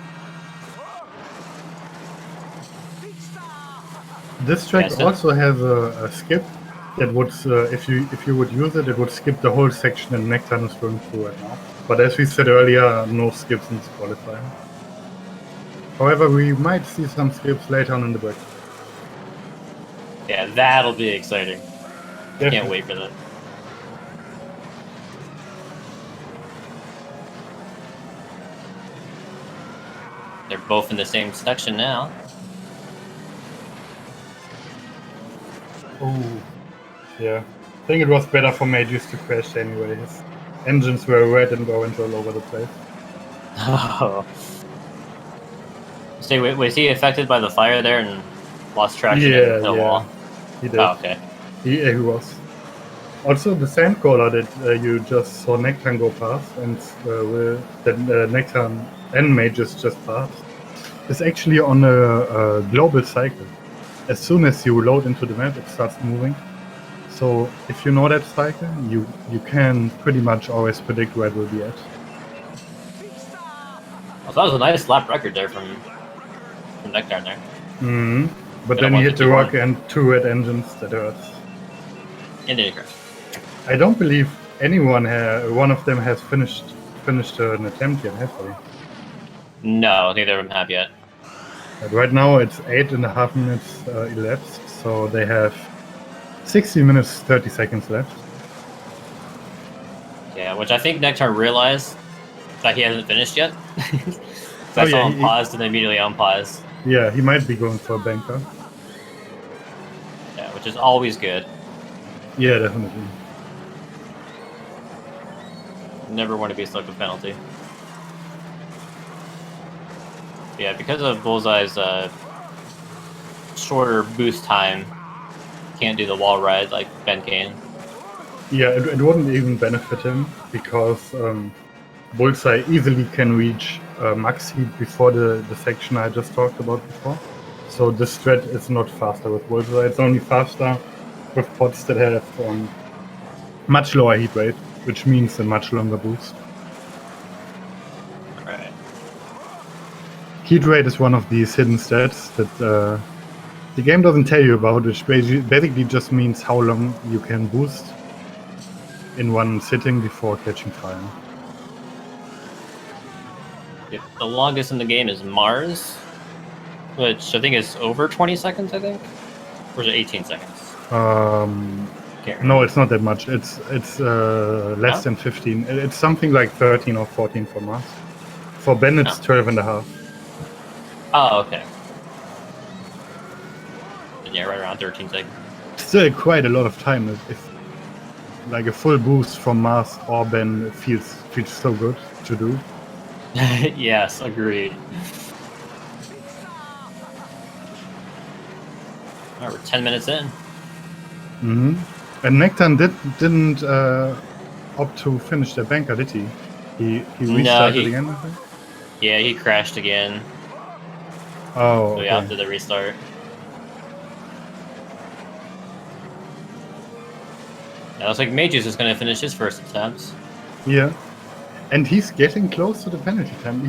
This track also has a skip that would, if you would use it, it would skip the whole section that NektarN is going through right now. But as we said earlier, no skips in this qualifying. However, we might see some skips later on in the break. Yeah, that'll be exciting. Definitely. Can't wait for that. They're both in the same section now. Oh, yeah. I think it was better for Mageius to crash anyway. His engines were red and orange all over the place. Oh. So was he affected by the fire there and lost traction in the wall? He did. Oh, okay. He was. Also, the sand caller that you just saw NektarN go past, and that NektarN and Mageius just passed, is actually on a global cycle. As soon as you load into the map, it starts moving. So if you know that cycle, you can pretty much always predict where it will be at. Well, that was a nice lap record there from NektarN there. Mm-hmm. But then he hit the rock and two red engines. That hurts. And did crash. I don't believe anyone one of them has finished an attempt yet, have they? No, neither of them have yet. But right now it's 8.5 minutes elapsed, so they have 60 minutes 30 seconds left. Yeah, which I think NektarN realized that he hasn't finished yet. So I saw him paused and immediately unpaused. Yeah, he might be going for a banker. Yeah, which is always good. Yeah, definitely. never want to be stuck with penalty. Yeah, because of Bullseye's shorter boost time, can't do the wall ride like Ben can. Yeah, it wouldn't even benefit him because Bullseye easily can reach max heat before the section I just talked about before. So this strat is not faster with Bullseye. It's only faster with pods that have much lower heat rate, which means a much longer boost. Right. Heat rate is one of these hidden stats that the game doesn't tell you about, which basically just means how long you can boost in one sitting before catching fire. Yep. The longest in the game is Mars, which I think is over 20 seconds, I think? Or is it 18 seconds? No, it's not that much. It's less than 15. It's something like 13 or 14 for Mars. For Ben, it's 12 and a half. Oh, okay. Yeah, right around 13 seconds. Still quite a lot of time. If like a full boost from Mars or Ben feels so good to do. Yes, agreed. Alright, we're 10 minutes in. Mm-hmm. And NektarN didn't opt to finish the banker, did he? He restarted again, I think? Yeah, he crashed again. Oh, so yeah, after the restart. Now looks like Mageius is going to finish his first attempt. Yeah. And he's getting close to the penalty time.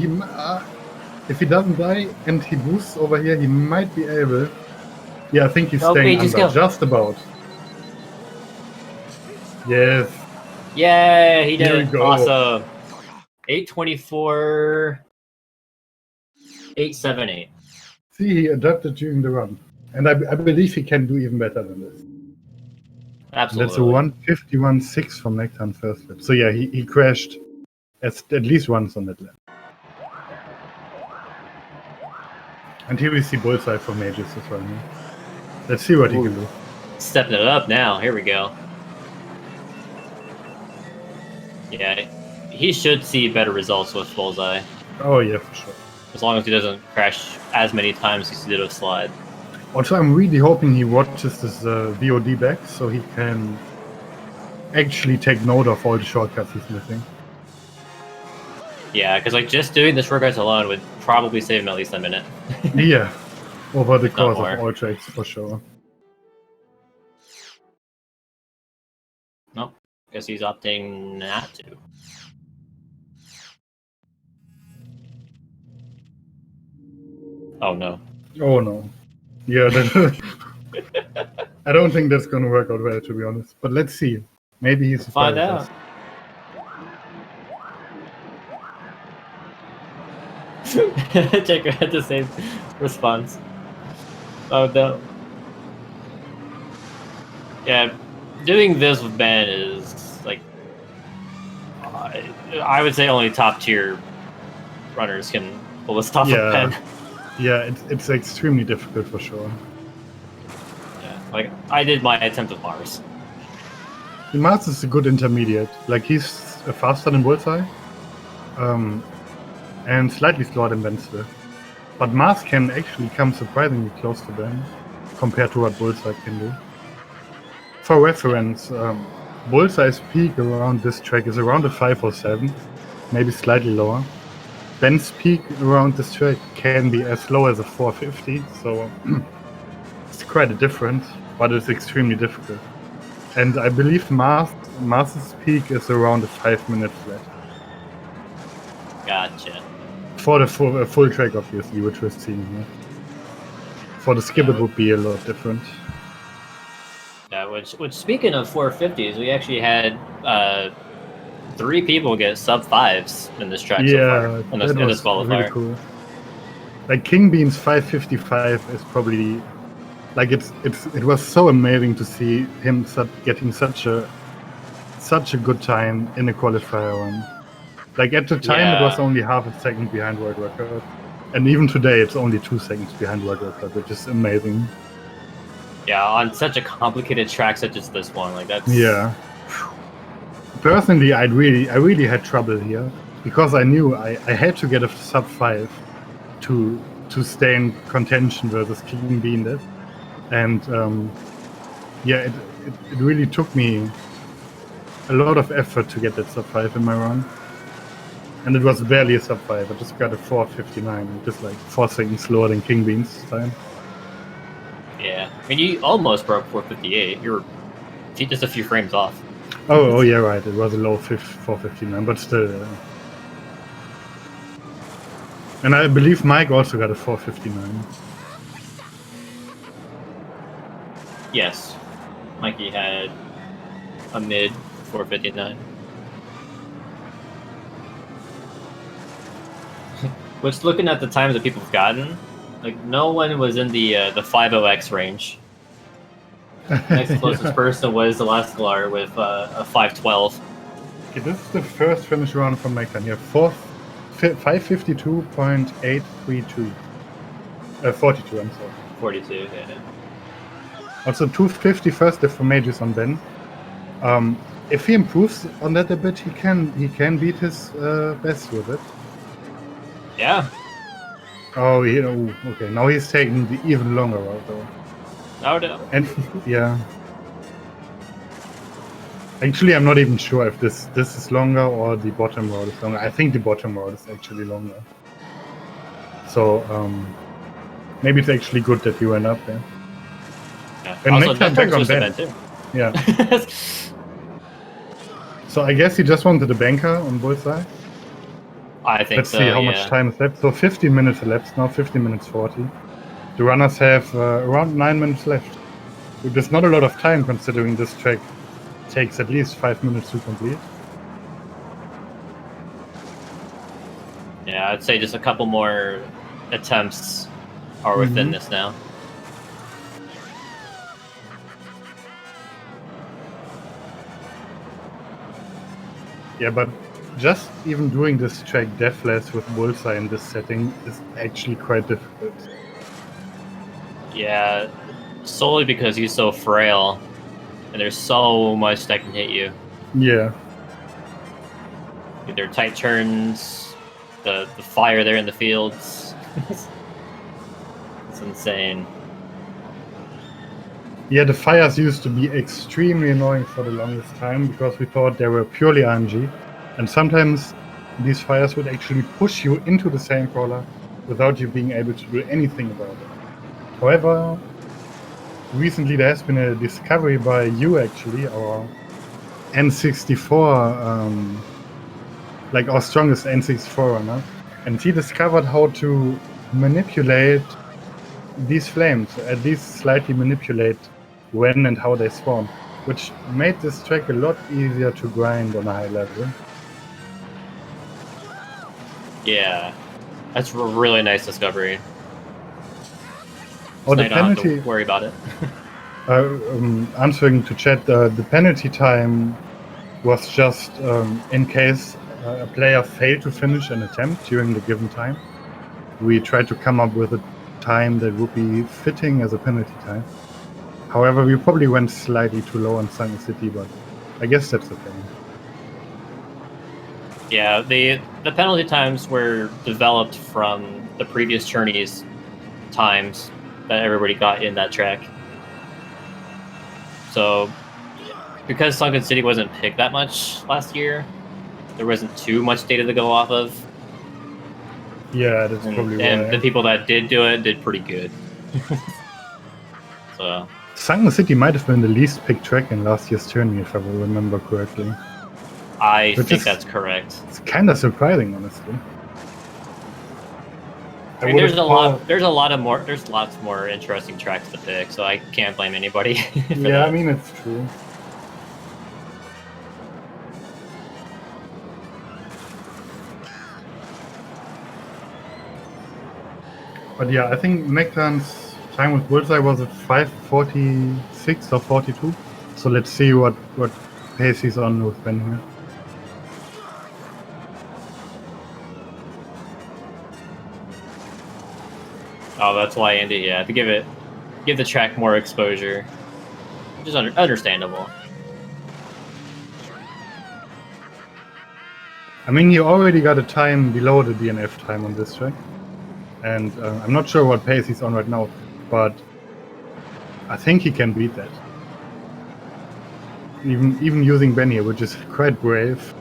If he doesn't die and he boosts over here, he might be able. Yeah, I think he's staying under. Just about. Yes. Yeah, he did. Here we go. Awesome. 8:24. 8:78. See, he adapted during the run. And I believe he can do even better than this. Absolutely. That's a 151.6 from NektarN first lap. So yeah, he crashed at least once on that lap. And here we see Bullseye for Mageius as well. Yeah? Let's see what he can do. Stepping it up now. Here we go. Yeah, he should see better results with Bullseye. Oh yeah, for sure. As long as he doesn't crash as many times as he did with Slide. Also, I'm really hoping he watches this VOD back so he can actually take note of all the shortcuts he's missing. Yeah, because like just doing the shortcuts alone would probably save him at least a minute. Yeah, over the course of all tracks for sure. Nope, guess he's opting not to. Oh no. Oh no. Yeah, I don't think that's going to work out well, to be honest. But let's see. Maybe he's find out. Jacob had the same response. Oh no. Yeah, doing this with Ben is like I would say only top tier runners can pull this off with Ben. Yeah, it's extremely difficult for sure. Yeah, like I did my attempt with Mars. Mars is a good intermediate. Like he's faster than Bullseye, and slightly slower than Ben still. But Mars can actually come surprisingly close to Ben compared to what Bullseye can do. For reference, Bullseye's peak around this track is around a 507, maybe slightly lower. Ben's peak around this track can be as low as a 450, so it's quite a difference, but it's extremely difficult. And I believe Mars's peak is around a 5-minute flat. Gotcha. For the full track, obviously, which we're seeing here. For the skip, it would be a lot different. Yeah, which speaking of 450s, we actually had 3 people get sub 5s in this track so far, in this qualifier. Really cool. Like King Bean's 555 is probably like it was so amazing to see him getting such a good time in a qualifier run. Like at the time it was only half a second behind world record, and even today it's only 2 seconds behind world record, which is amazing. Yeah, on such a complicated track such as this one, like that's personally, I really had trouble here because I knew I had to get a sub 5 to stay in contention versus Clean Bean Dip. And yeah, it really took me a lot of effort to get that sub 5 in my run. And it was barely a sub 5. I just got a 4:59, just like 4 seconds slower than King Bean's time. Yeah, I mean, you almost broke 4:58. You were just a few frames off. Oh yeah, right. It was a low 4:59, but still. And I believe Mike also got a 4:59. Yes, Mikey had a mid 4:59. Which, looking at the times that people have gotten, like no one was in the 50x range. Next closest person was the last Galar with a 512. Okay, this is the first finish run from NektarN. You have 552.832. 42, I'm sorry. 42, yeah. Also 250 first diff for Mageius on Ben. If he improves on that a bit, he can beat his best with it. Yeah. Oh, okay. Now he's taking the even longer route though. Oh no. And yeah. Actually, I'm not even sure if this is longer or the bottom road is longer. I think the bottom road is actually longer. So maybe it's actually good that he went up there. Yeah. And Also, NektarN back on was Ben. event too. Yeah. So I guess he just wanted a banker on Bullseye. I think Let's so. see how much time is left. So 15 minutes elapsed now, 15 minutes 40. The runners have around 9 minutes left. There's not a lot of time considering this track takes at least 5 minutes to complete. Yeah, I'd say just a couple more attempts are within this now. Yeah, but just even doing this track deathless with Bullseye in this setting is actually quite difficult. Yeah, solely because he's so frail, and there's so much that can hit you. Yeah. Either tight turns, the fire there in the fields. It's insane. Yeah, the fires used to be extremely annoying for the longest time because we thought they were purely RNG. And sometimes these fires would actually push you into the sand crawler without you being able to do anything about it. However, recently there has been a discovery by you actually, our N64, like our strongest N64 runner, and he discovered how to manipulate these flames, at least slightly manipulate when and how they spawn, which made this track a lot easier to grind on a high level. Yeah, that's a really nice discovery. Oh, So the you don't have penalty. to worry about it. Answering to chat, the penalty time was just in case a player failed to finish an attempt during the given time. We tried to come up with a time that would be fitting as a penalty time. However, we probably went slightly too low on Sunken City, but I guess that's okay. Yeah, the penalty times were developed from the previous tourneys times that everybody got in that track. So, because Sunken City wasn't picked that much last year, there wasn't too much data to go off of. Yeah, that's probably And why. the people that did do it did pretty good. So Sunken City might have been the least picked track in last year's tourney, if I will remember correctly. I think that's correct. It's kind of surprising, honestly. I mean, there's lots more interesting tracks to pick, so I can't blame anybody. Yeah, I mean, it's true. But yeah, I think NektarN's time with Bullseye was at 5:46 or 42. So let's see what pace he's on with Ben here. Oh, that's why Andy. Yeah, to give the track more exposure, which is understandable. I mean, he already got a time below the DNF time on this track. And I'm not sure what pace he's on right now, but I think he can beat that. Even using Ben here, which is quite brave.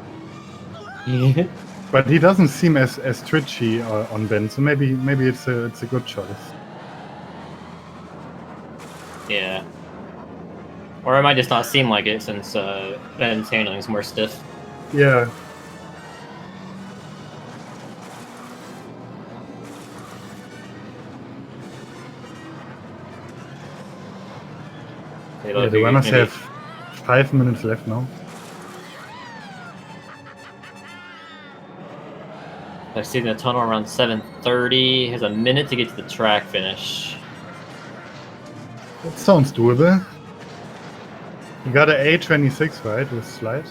But he doesn't seem as twitchy on Ben, so maybe it's a good choice. Yeah. Or it might just not seem like it since Ben's handling is more stiff. Yeah. Yeah, the runners have 5 minutes left now. They're seeing the tunnel around 7:30. Has a minute to get to the track finish. That sounds doable. You got an A26, right, with slide?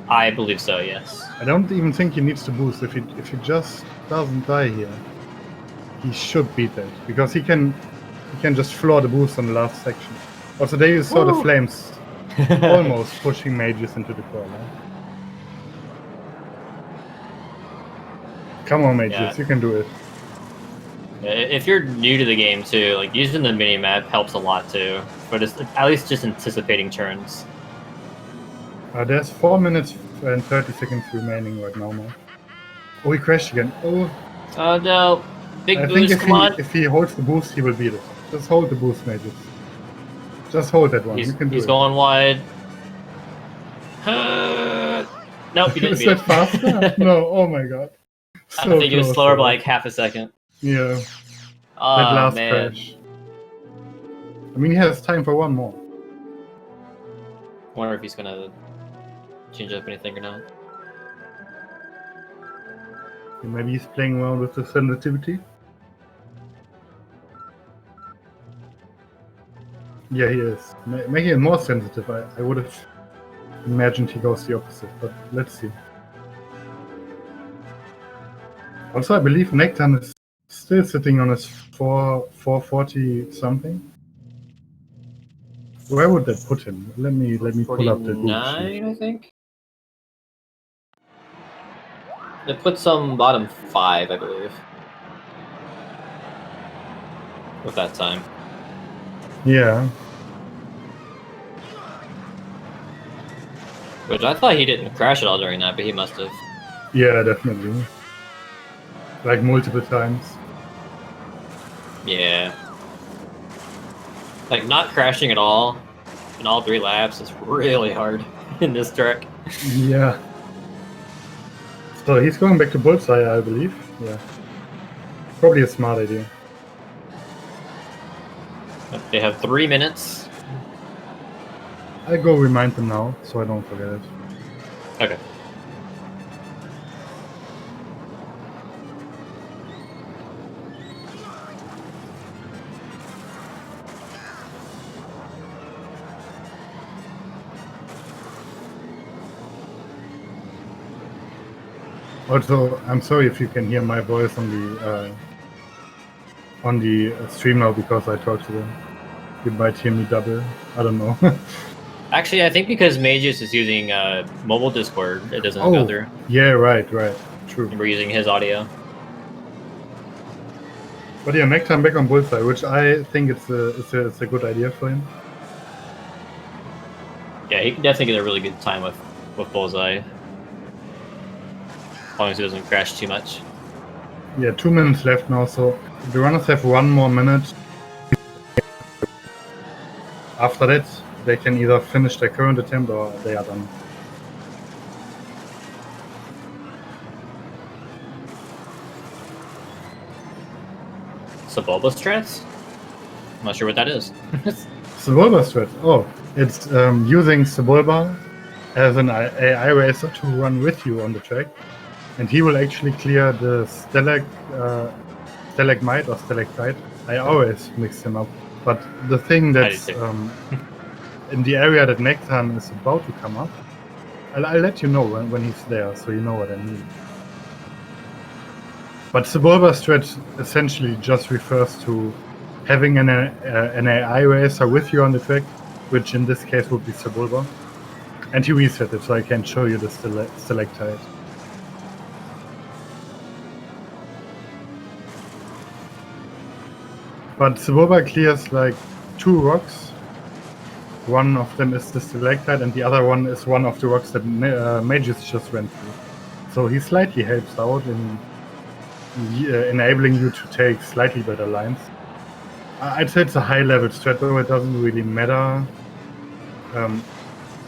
I believe so, yes. I don't even think he needs to boost. If he just doesn't die here, he should beat that because he can just floor the boost on the last section. Also, there you saw the flames almost pushing Mageius into the corner. Come on, Mageius, Yeah. you can do it. If you're new to the game too, like using the mini map helps a lot too. But it's at least just anticipating turns. There's 4 minutes and 30 seconds remaining right now, man. Oh, he crashed again. Oh. Oh no! Big I boost! think Come on! if he holds the boost, he will beat it. Just hold the boost, Mageius. Just hold that one. You can do He's it. going wide. Nope, he didn't Is beat that it. faster? No. Oh my god. I think it was close, slower though. by like half a second. Yeah. Oh That last man! crash. I mean, he has time for one more. Wonder if he's gonna change up anything or not. Maybe he's playing around with the sensitivity. Yeah, he is. Making it more sensitive. I would have imagined he goes the opposite, but let's see. Also, I believe NektarN is still sitting on his 440 something. Where would that put him? Let me pull up the group sheet. 49, I think. It puts some bottom 5, I believe. With that time. Yeah. Which I thought he didn't crash at all during that, but he must have. Yeah, definitely. Like multiple times. Yeah. Like not crashing at all in all 3 laps is really hard in this track. Yeah. So he's going back to bullseye, I believe. Yeah. Probably a smart idea. They have 3 minutes. I'll go remind them now, so I don't forget it. Okay. Also, I'm sorry if you can hear my voice on the stream now because I talked to them. You might hear me double. I don't know. Actually, I think because Mageius is using mobile Discord, it doesn't go through. Yeah, right. True. And we're using his audio. But yeah, NektarN back on bullseye, which I think it's a good idea for him. Yeah, he can definitely get a really good time with bullseye. As long as he doesn't crash too much. Yeah, 2 minutes left now, so the runners have 1 more minute. After that, they can either finish their current attempt or they are done. Sebulba strats? I'm not sure what that is. Sebulba strat. Oh, it's using Sebulba as an AI racer to run with you on the track. And he will actually clear the stalagmite or stalactite. I always mix them up. But the thing that's in the area that NektarN is about to come up, I'll let you know when he's there, so you know what I mean. But Sebulba strat essentially just refers to having an AI racer with you on the track, which in this case would be Sebulba. And he reset it, so I can show you the stalactite. But Svoboda clears like 2 rocks. One of them is the stalactite, and the other one is one of the rocks that Mageius just went through. So he slightly helps out in enabling you to take slightly better lines. I'd say it's a high-level strat, though it doesn't really matter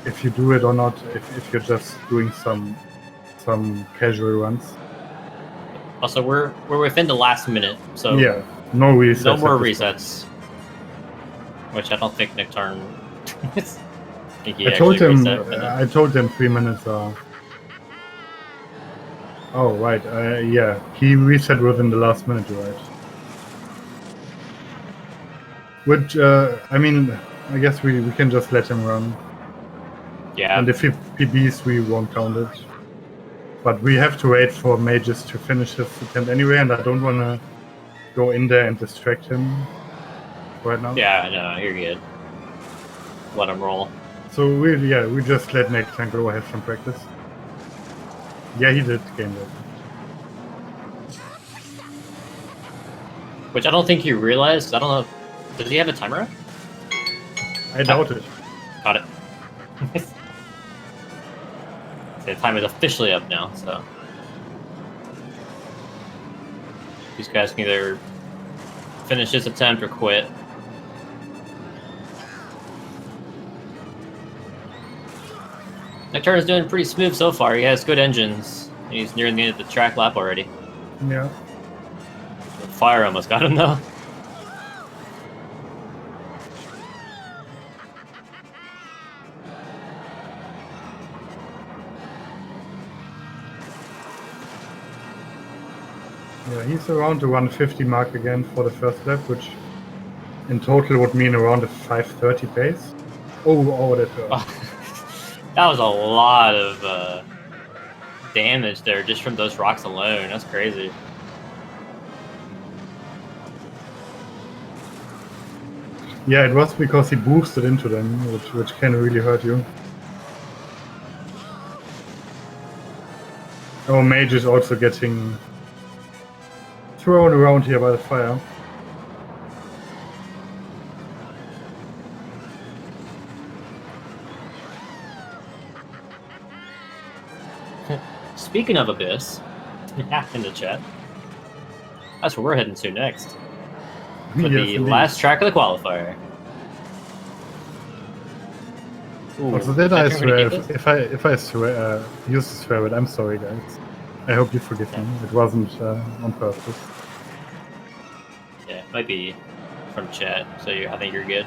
if you do it or not, if you're just doing some casual runs. Also, we're within the last minute, so yeah, no resets. No more resets. Which I don't think NektarN. I told him 3 minutes are. Oh right, yeah, he reset within the last minute, right? Which I mean, I guess we can just let him run. Yeah. And if he PBs, we won't count it. But we have to wait for Mageius to finish his attempt anyway, and I don't want to go in there and distract him right now. Yeah, no, you're good. Let him roll. So we just let NektarN go have some practice. Yeah, he did game over. Which I don't think you realized. I don't know. Does he have a timer up? I doubt it. Got it. The time is officially up now, so these guys can either finish this attempt or quit. NektarN is doing pretty smooth so far. He has good engines. He's nearing the end of the track lap already. Yeah. The fire almost got him though. Yeah, he's around the 150 mark again for the first lap, which in total would mean around a 530 pace. Oh, that hurt. That was a lot of damage there just from those rocks alone. That's crazy. Yeah, it was because he boosted into them, which can really hurt you. Oh, Mage is also getting thrown around here by the fire. Speaking of Abyss, in the chat, that's where we're heading to next. For the last track of the qualifier. Ooh, also, did I swear? If I swear, use the swear word, I'm sorry, guys. I hope you forgive me. It wasn't on purpose. Yeah, it might be from chat, so I think you're good.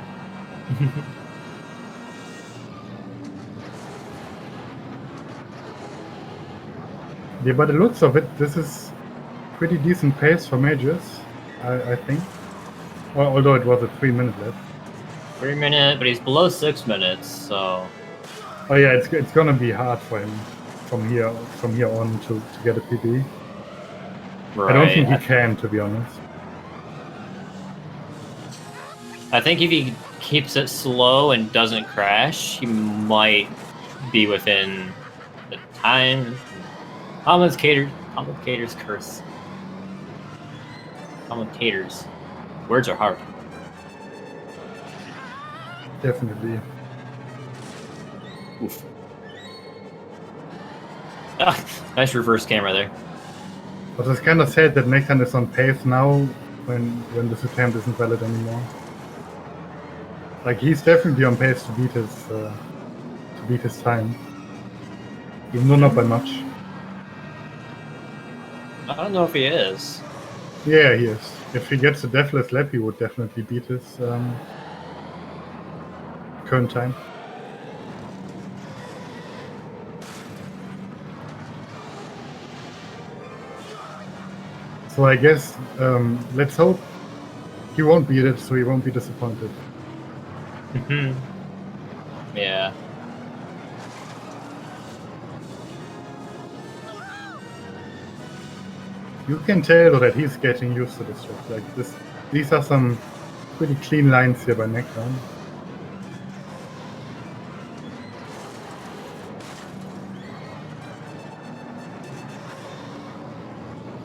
Yeah, by the looks of it, this is pretty decent pace for Mageius, I think. Well, although it was a 3 minute lap. 3 minute, but he's below 6 minutes, so. Oh yeah, it's gonna be hard for him from here on to get a PB. Right. I don't think he can, to be honest. I think if he keeps it slow and doesn't crash, he might be within the time. Commentator's curse. Commentators. Words are hard. Definitely. Oof. Ah, nice reverse camera there. But it's kind of sad that NektarN is on pace now when this attempt isn't valid anymore. Like, he's definitely on pace to beat his time. Even though not by much. I don't know if he is. Yeah, he is. If he gets a deathless lap, he would definitely beat his current time. So I guess let's hope he won't beat it, so he won't be disappointed. Yeah. You can tell that he's getting used to this track. Like this, these are some pretty clean lines here by NektarN.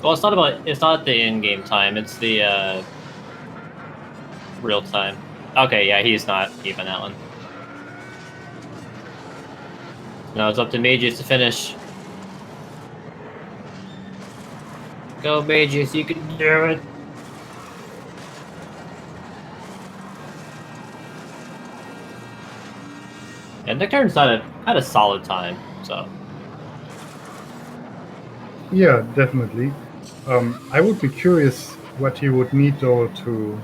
Well, it's not the in-game time. It's the real time. Okay, yeah, he's not even that one. Now it's up to Mageius to finish. Go, Mageius, you can do it. And NektarN's had a solid time, so. Yeah, definitely. I would be curious what he would need though to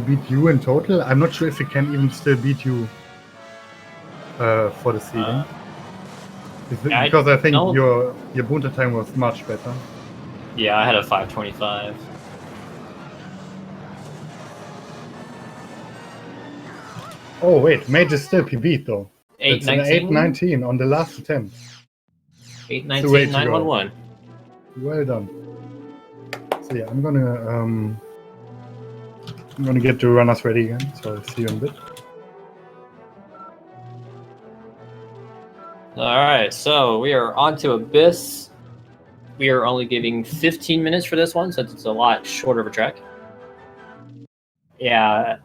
beat you in total. I'm not sure if he can even still beat you for the seeding. Because I think your Bunta time was much better. Yeah, I had a 5:25. Oh wait, Mageius still PB'd though. 8:19. 8:19 on the last attempt. 8:19, 9:11. Well done. So yeah, I'm gonna get the runners ready again. So I'll see you in a bit. Alright, so we are on to Abyss. We are only giving 15 minutes for this one, since it's a lot shorter of a track. Yeah,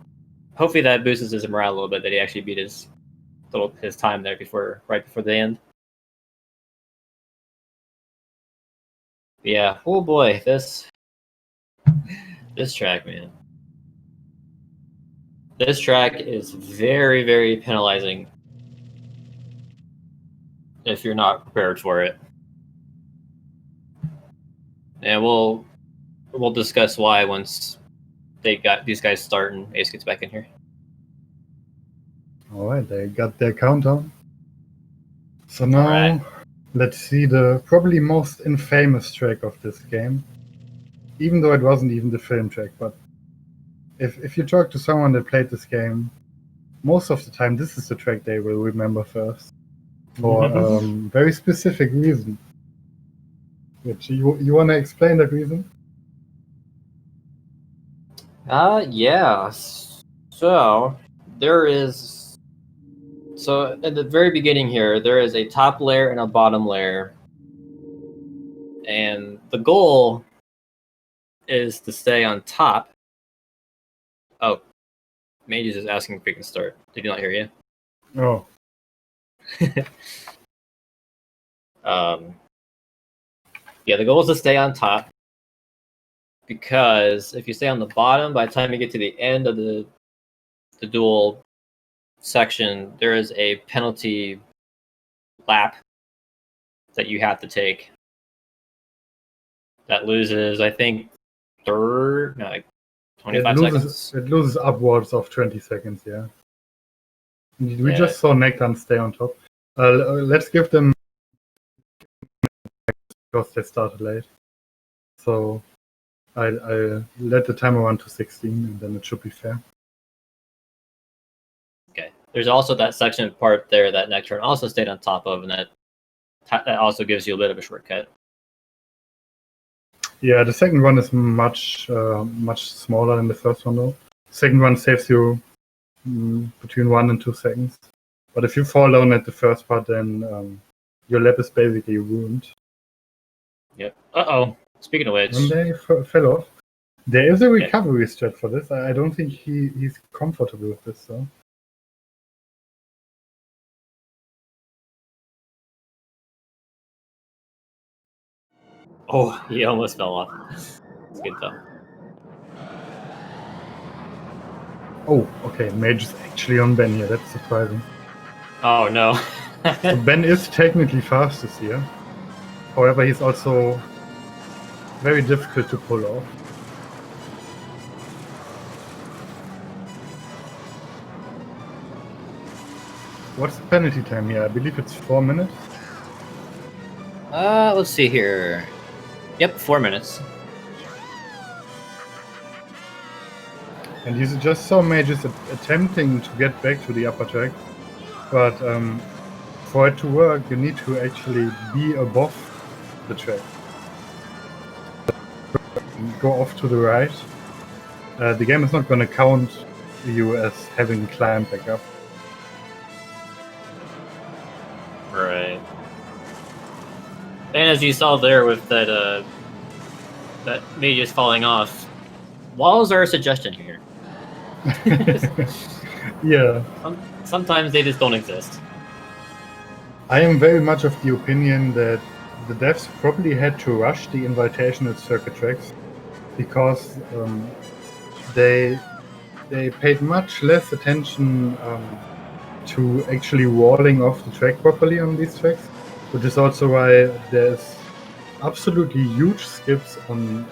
hopefully that boosts his morale a little bit, that he actually beat his time there right before the end. Yeah, oh boy, this track, man. This track is very, very penalizing if you're not prepared for it. And we'll discuss why once these guys start and Ace gets back in here. Alright, they got their countdown. So now let's see the probably most infamous track of this game. Even though it wasn't even the film track, but if you talk to someone that played this game, most of the time this is the track they will remember first. For very specific reason. Which you wanna explain that reason? Yeah. So at the very beginning here, there is a top layer and a bottom layer. And the goal is to stay on top. Oh, Mageius is asking if we can start. Did he not hear you? Oh. Yeah, the goal is to stay on top. Because if you stay on the bottom, by the time you get to the end of the dual section, there is a penalty lap that you have to take. That loses, I think, 25 seconds. It loses upwards of 20 seconds, yeah. We just saw NektarN stay on top. Let's give them because they started late. So I'll let the timer run to 16 and then it should be fair. Okay. There's also that section part there that NektarN also stayed on top of, and that also gives you a bit of a shortcut. Yeah, the second one is much smaller than the first one though. The second one saves you between 1 and 2 seconds. But if you fall down at the first part, then your lap is basically ruined. Yep. Uh-oh. Speaking of which... When they fell off. There is a recovery strat for this. I don't think he's comfortable with this though. Oh, he almost fell off. It's good though. Oh, okay. Mageius actually on Ben here. That's surprising. Oh no. So Ben is technically fastest here. However, he's also very difficult to pull off. What's the penalty time here? I believe it's 4 minutes. Let's see here. Yep, 4 minutes. And you just saw Mageius attempting to get back to the upper track, but for it to work, you need to actually be above the track. Go off to the right. The game is not going to count you as having climbed back up. Right. And as you saw there with that But me just falling off. Walls are a suggestion here. Yeah. Sometimes they just don't exist. I am very much of the opinion that the devs probably had to rush the invitational circuit tracks because they paid much less attention to actually walling off the track properly on these tracks, which is also why there's absolutely huge skips on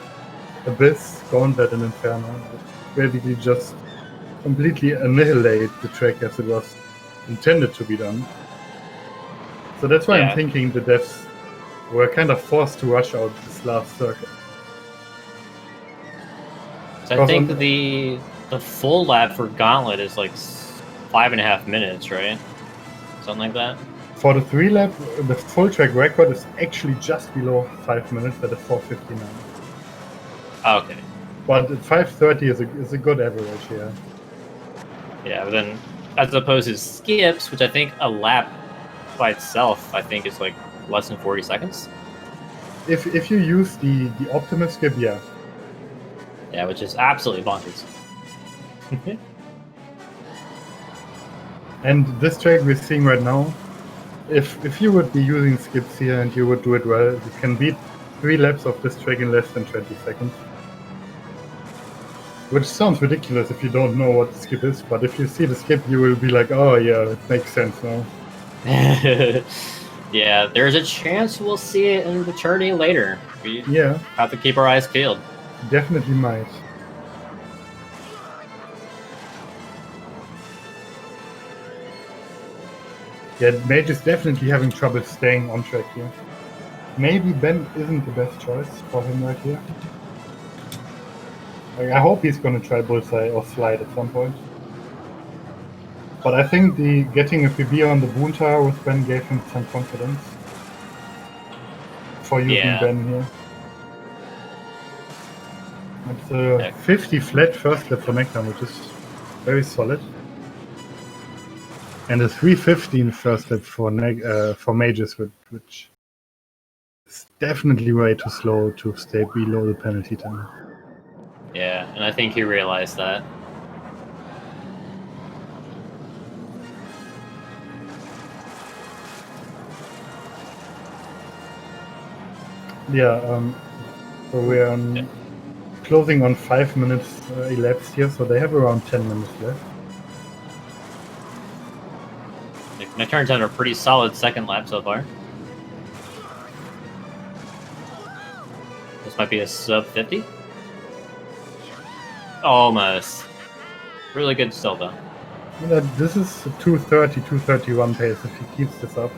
Abyss, Gauntlet, and Inferno. Basically just completely annihilate the track as it was intended to be done. So that's why I'm thinking the devs were kind of forced to rush out this last circuit. So I think the full lap for Gauntlet is like 5.5 minutes, right? Something like that. For the 3 lap, the full track record is actually just below 5 minutes at a 4:59. Okay. But 5:30 is a good average, yeah. Yeah, but then as opposed to skips, which I think a lap by itself, I think is like less than 40 seconds. If you use the optimal skip, yeah. Yeah, which is absolutely bonkers. And this track we're seeing right now, if you would be using skips here and you would do it well, you can beat 3 laps of this track in less than 20 seconds. Which sounds ridiculous if you don't know what the skip is, but if you see the skip, you will be like, oh yeah, it makes sense now. Yeah, there's a chance we'll see it in the tourney later. We have to keep our eyes peeled. Definitely might. Yeah, Mage is definitely having trouble staying on track here. Maybe Ben isn't the best choice for him right here. Like, I hope he's gonna try Bullseye or Slide at some point. But I think getting a PB on the Boonta with Ben gave him some confidence for using Ben here. It's a 50 flat first lap for NektarN, which is very solid. And a 3:15 first lap for Mageius, which is definitely way too slow to stay below the penalty time. Yeah, and I think he realized that. Yeah, so we are closing on 5 minutes elapsed here, so they have around 10 minutes left. NektarN's had a pretty solid second lap so far. This might be a sub 50. Almost. Really good still, though. Yeah, this is a 2:30, 2:31 pace if he keeps this up.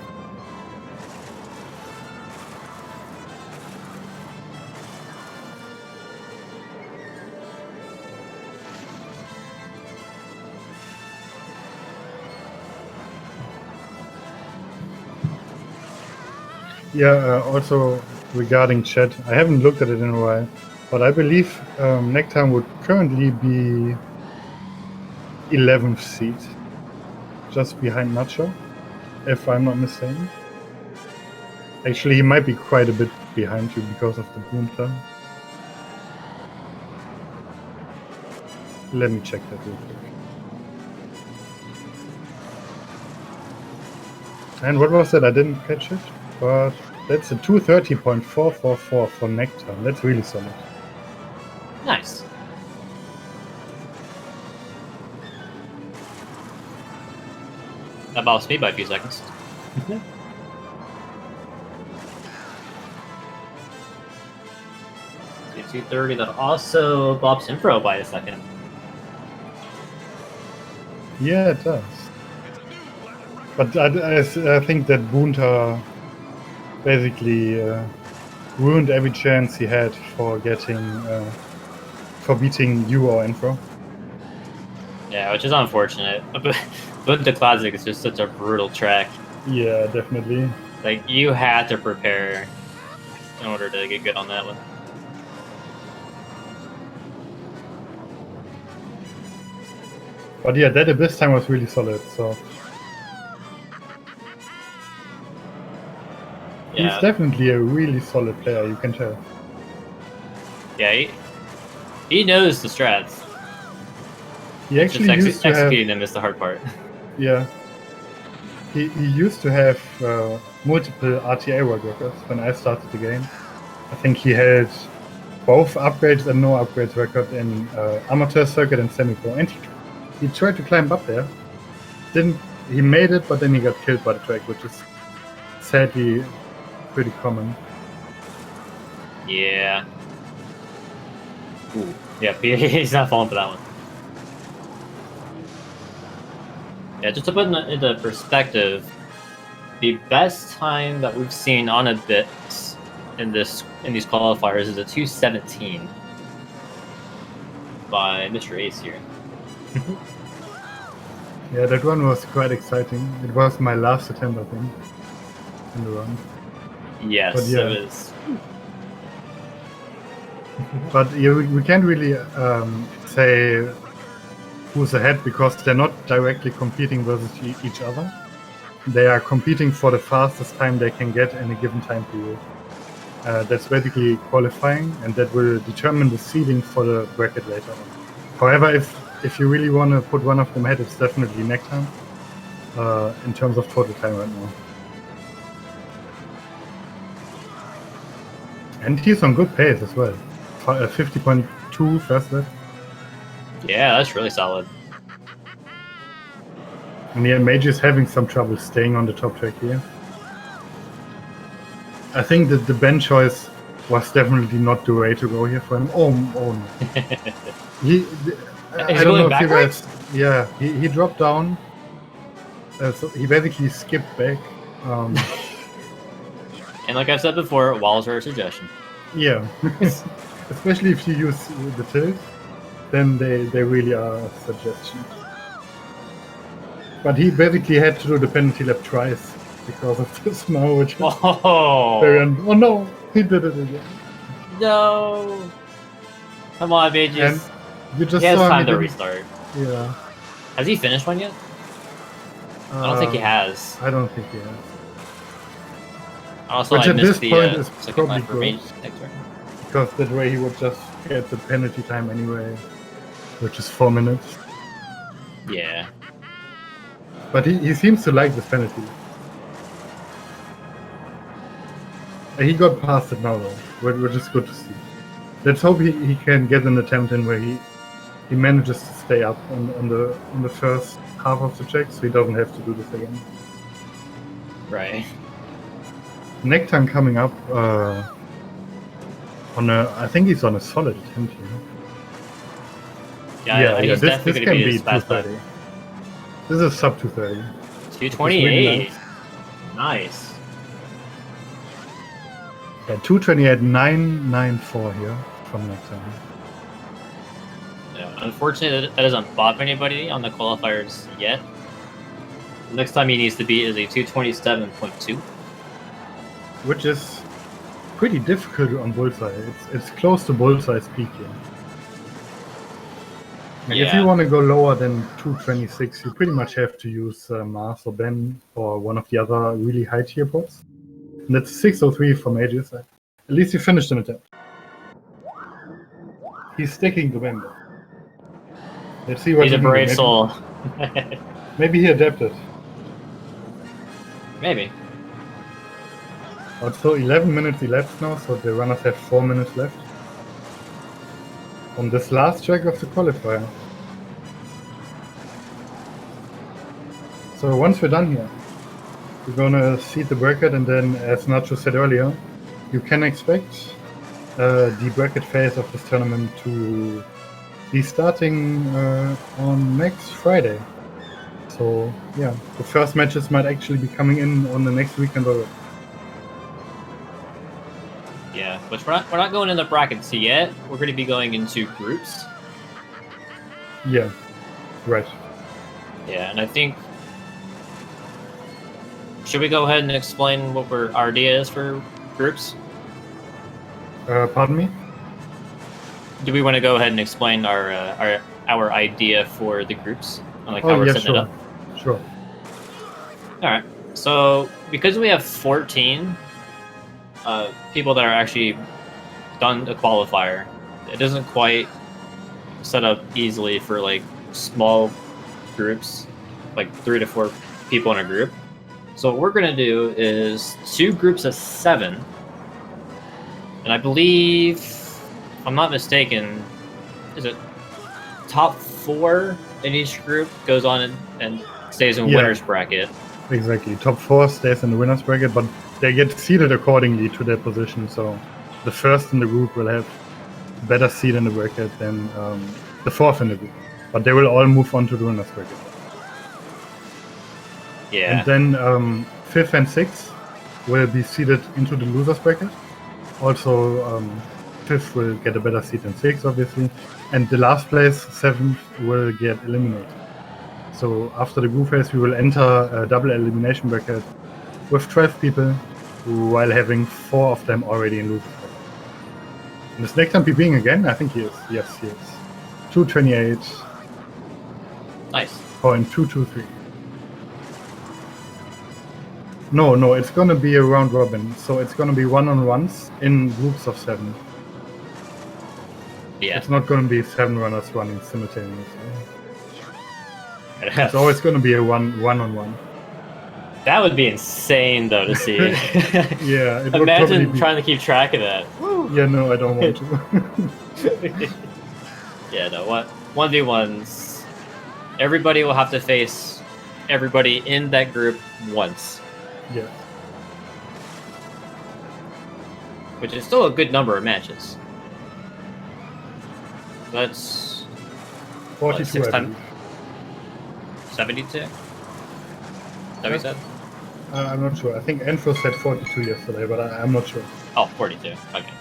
Yeah, also regarding chat, I haven't looked at it in a while, but I believe NektarN would currently be 11th seed, just behind Nacho, if I'm not mistaken. Actually, he might be quite a bit behind you because of the Boonta. Let me check that real quick. And what was that? I didn't catch it. But that's a 2:30.444 for NektarN. That's really solid. Nice. That bothers me by a few seconds. 2:30. That also bumps Infro by a second. Yeah, it does. But I think that Boonta basically ruined every chance he had for beating you or Infro. Yeah, which is unfortunate. But the Classic is just such a brutal track. Yeah, definitely. Like, you had to prepare in order to get good on that one. But yeah, that Abyss time was really solid, so... Yeah. He's definitely a really solid player, you can tell. Yeah, he knows the strats. He actually Just used to executing have, them is the hard part. yeah. He used to have multiple RTA workers when I started the game. I think he had both upgrades and no upgrades record in amateur circuit and semi-pro, and he tried to climb up there. He made it, but then he got killed by the track, which is sadly pretty common. Yeah. Ooh. Yeah, he's not falling for that one. Yeah, just to put into perspective, the best time that we've seen on a bit in these qualifiers is a 2:17 by Mr. Ace here. Yeah, that one was quite exciting. It was my last attempt, I think, in the run. Yes, but, yeah. it was. But yeah, we can't really say who's ahead because they're not directly competing versus each other. They are competing for the fastest time they can get in a given time period. That's basically qualifying, and that will determine the seeding for the bracket later on. However, if you really want to put one of them ahead, it's definitely NektarN in terms of total time right now. And he's on good pace as well. 50.2 first lap. Yeah, that's really solid. And yeah, Mageius having some trouble staying on the top track here. I think that the Ben choice was definitely not the way to go here for him. Oh no. I don't know if you guys. Yeah, he dropped down. So he basically skipped back. And like I've said before, walls are a suggestion. Yeah. Especially if you use the tilt, then they really are a suggestion. But he basically had to do the penalty lap twice because of the snow, which was very oh no, he did it again. No. Come on, Mageius. You just he has saw time to restart. Yeah. Has he finished one yet? I don't think he has. I don't think he has. Also, which I at missed this the point is second probably lap for good. NektarN. Because that way he would just get the penalty time anyway, which is 4 minutes. Yeah. But he seems to like this penalty. He got past it now though, which is good to see. Let's hope he can get an attempt in where he manages to stay up on the first half of the track, so he doesn't have to do this again. Right. NektarN coming up I think he's on a solid attempt here. Yeah, this can be 230. This is sub 230. 228. Really nice. Yeah, 228.994 here from NektarN. Yeah, unfortunately, that doesn't bop anybody on the qualifiers yet. The next time he needs to beat is a 227.2. Which is pretty difficult on bullseye. It's close to bullseye's peak here. Like if you want to go lower than 226, you pretty much have to use Mars or Ben or one of the other really high tier bots. And that's 603 for Mageius. At least he finished an attempt. He's sticking to Ben. Let's see what he's a brave soul. Maybe he adapted. Maybe. Also, 11 minutes elapsed now, so the runners have 4 minutes left. On this last track of the qualifier. So once we're done here, we're gonna seed the bracket, and then, as Nacho said earlier, you can expect the bracket phase of this tournament to be starting on next Friday. So yeah, the first matches might actually be coming in on the next weekend already. Yeah, but we're not going in the brackets yet. We're going to be going into groups. Yeah, right. Yeah, and I think should we go ahead and explain what our idea is for groups? Pardon me? Do we want to go ahead and explain our idea for the groups? Like how we're setting it up? Sure. All right. So because we have 14 people that are actually done a qualifier, it doesn't quite set up easily for like small groups, like 3 to 4 people in a group. So what we're gonna do is 2 groups of 7, and I believe, if I'm not mistaken, is it top 4 in each group goes on and stays in winner's bracket. Exactly. Top 4 stays in the winner's bracket, but they get seeded accordingly to their position. So the first in the group will have a better seed in the bracket than the 4th in the group. But they will all move on to the winner's bracket. Yeah. And then 5th and 6th will be seeded into the loser's bracket. Also, 5th will get a better seed than 6th, obviously. And the last place, 7th, will get eliminated. So after the group phase, we will enter a double elimination bracket with 12 people, while having 4 of them already in loser's bracket. And is NektarN PBing again? I think he is. Yes, he is. 228. Nice. Point 223. No, it's gonna be a round robin. So it's gonna be 1-on-1s in groups of 7. Yeah. It's not gonna be 7 runners running simultaneously. It's always gonna be a one-on-one. That would be insane, though, to see. Yeah. It Imagine trying to keep track of that. Yeah, no, I don't want to. Yeah, no. 1v1s. Everybody will have to face everybody in that group once. Yeah. Which is still a good number of matches. That's 42. 6 times 72? Is that what you said? I'm not sure. I think Enfro said 42 yesterday, but I'm not sure. Oh, 42. Okay.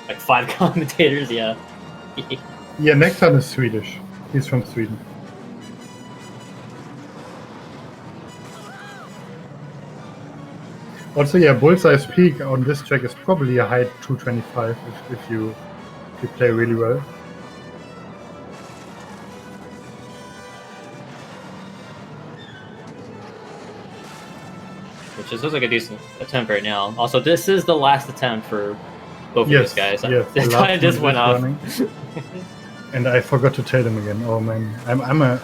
Like 5 commentators, yeah. Yeah, NektarN is Swedish. He's from Sweden. Also, yeah, Bullseye's peak on this track is probably a high 225 if you play really well. Which is looks like a decent attempt right now. Also, this is the last attempt for both of these guys. Yes, The time just went off. And I forgot to tell them again. Oh man, I'm a.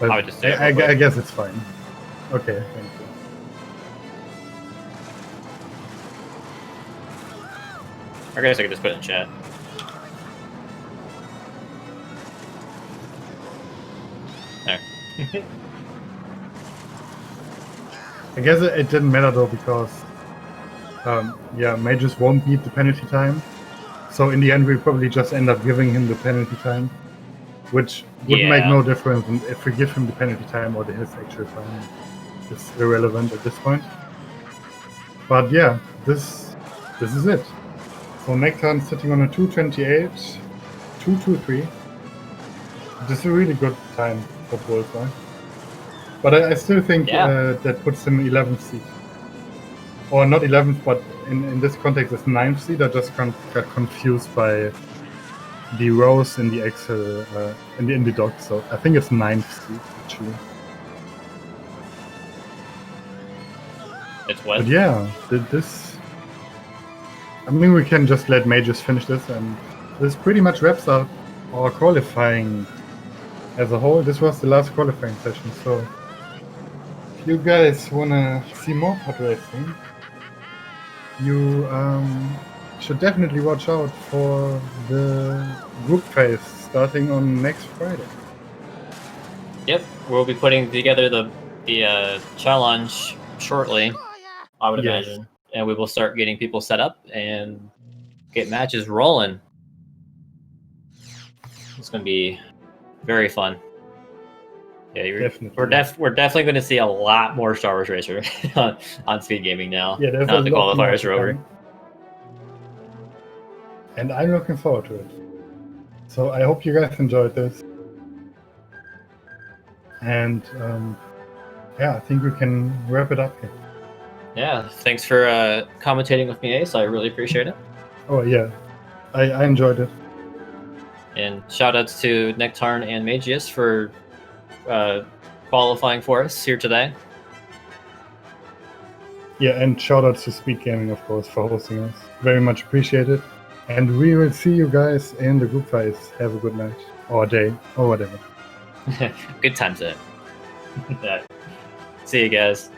I would just say I guess it's fine. Okay, thank you. I guess I could just put it in chat. There. I guess it didn't matter though because, yeah, Mageius won't beat the penalty time. So in the end, we'll probably just end up giving him the penalty time, which would make no difference if we give him the penalty time or his actual time. It's irrelevant at this point. But yeah, this is it. So NektarN sitting on a 228, 223. This is a really good time for Bullseye. But I still think that puts him 11th seed. Or not 11th, but in this context it's 9th seed. I just got confused by the rows in the Excel, in the doc. So I think it's 9th seed, actually. It's what? But yeah, this... I mean, we can just let Mageius finish this, and this pretty much wraps up our qualifying as a whole. This was the last qualifying session, so if you guys wanna see more pod racing, you should definitely watch out for the group phase starting on next Friday. Yep, we'll be putting together the challenge shortly, I would imagine. And we will start getting people set up and get matches rolling. It's going to be very fun. Yeah, we're definitely going to see a lot more Star Wars Racer on SpeedGaming now. Yeah, now that the qualifiers are over. And I'm looking forward to it. So I hope you guys enjoyed this. And yeah, I think we can wrap it up here. Yeah, thanks for commentating with me, Ace. I really appreciate it. Oh yeah, I enjoyed it. And shoutouts to NektarN and Mageius for qualifying for us here today. Yeah, and shoutouts to SpeedGaming, of course, for hosting us. Very much appreciated. And we will see you guys in the group fights. Have a good night or day or whatever. Good times, it. See you guys.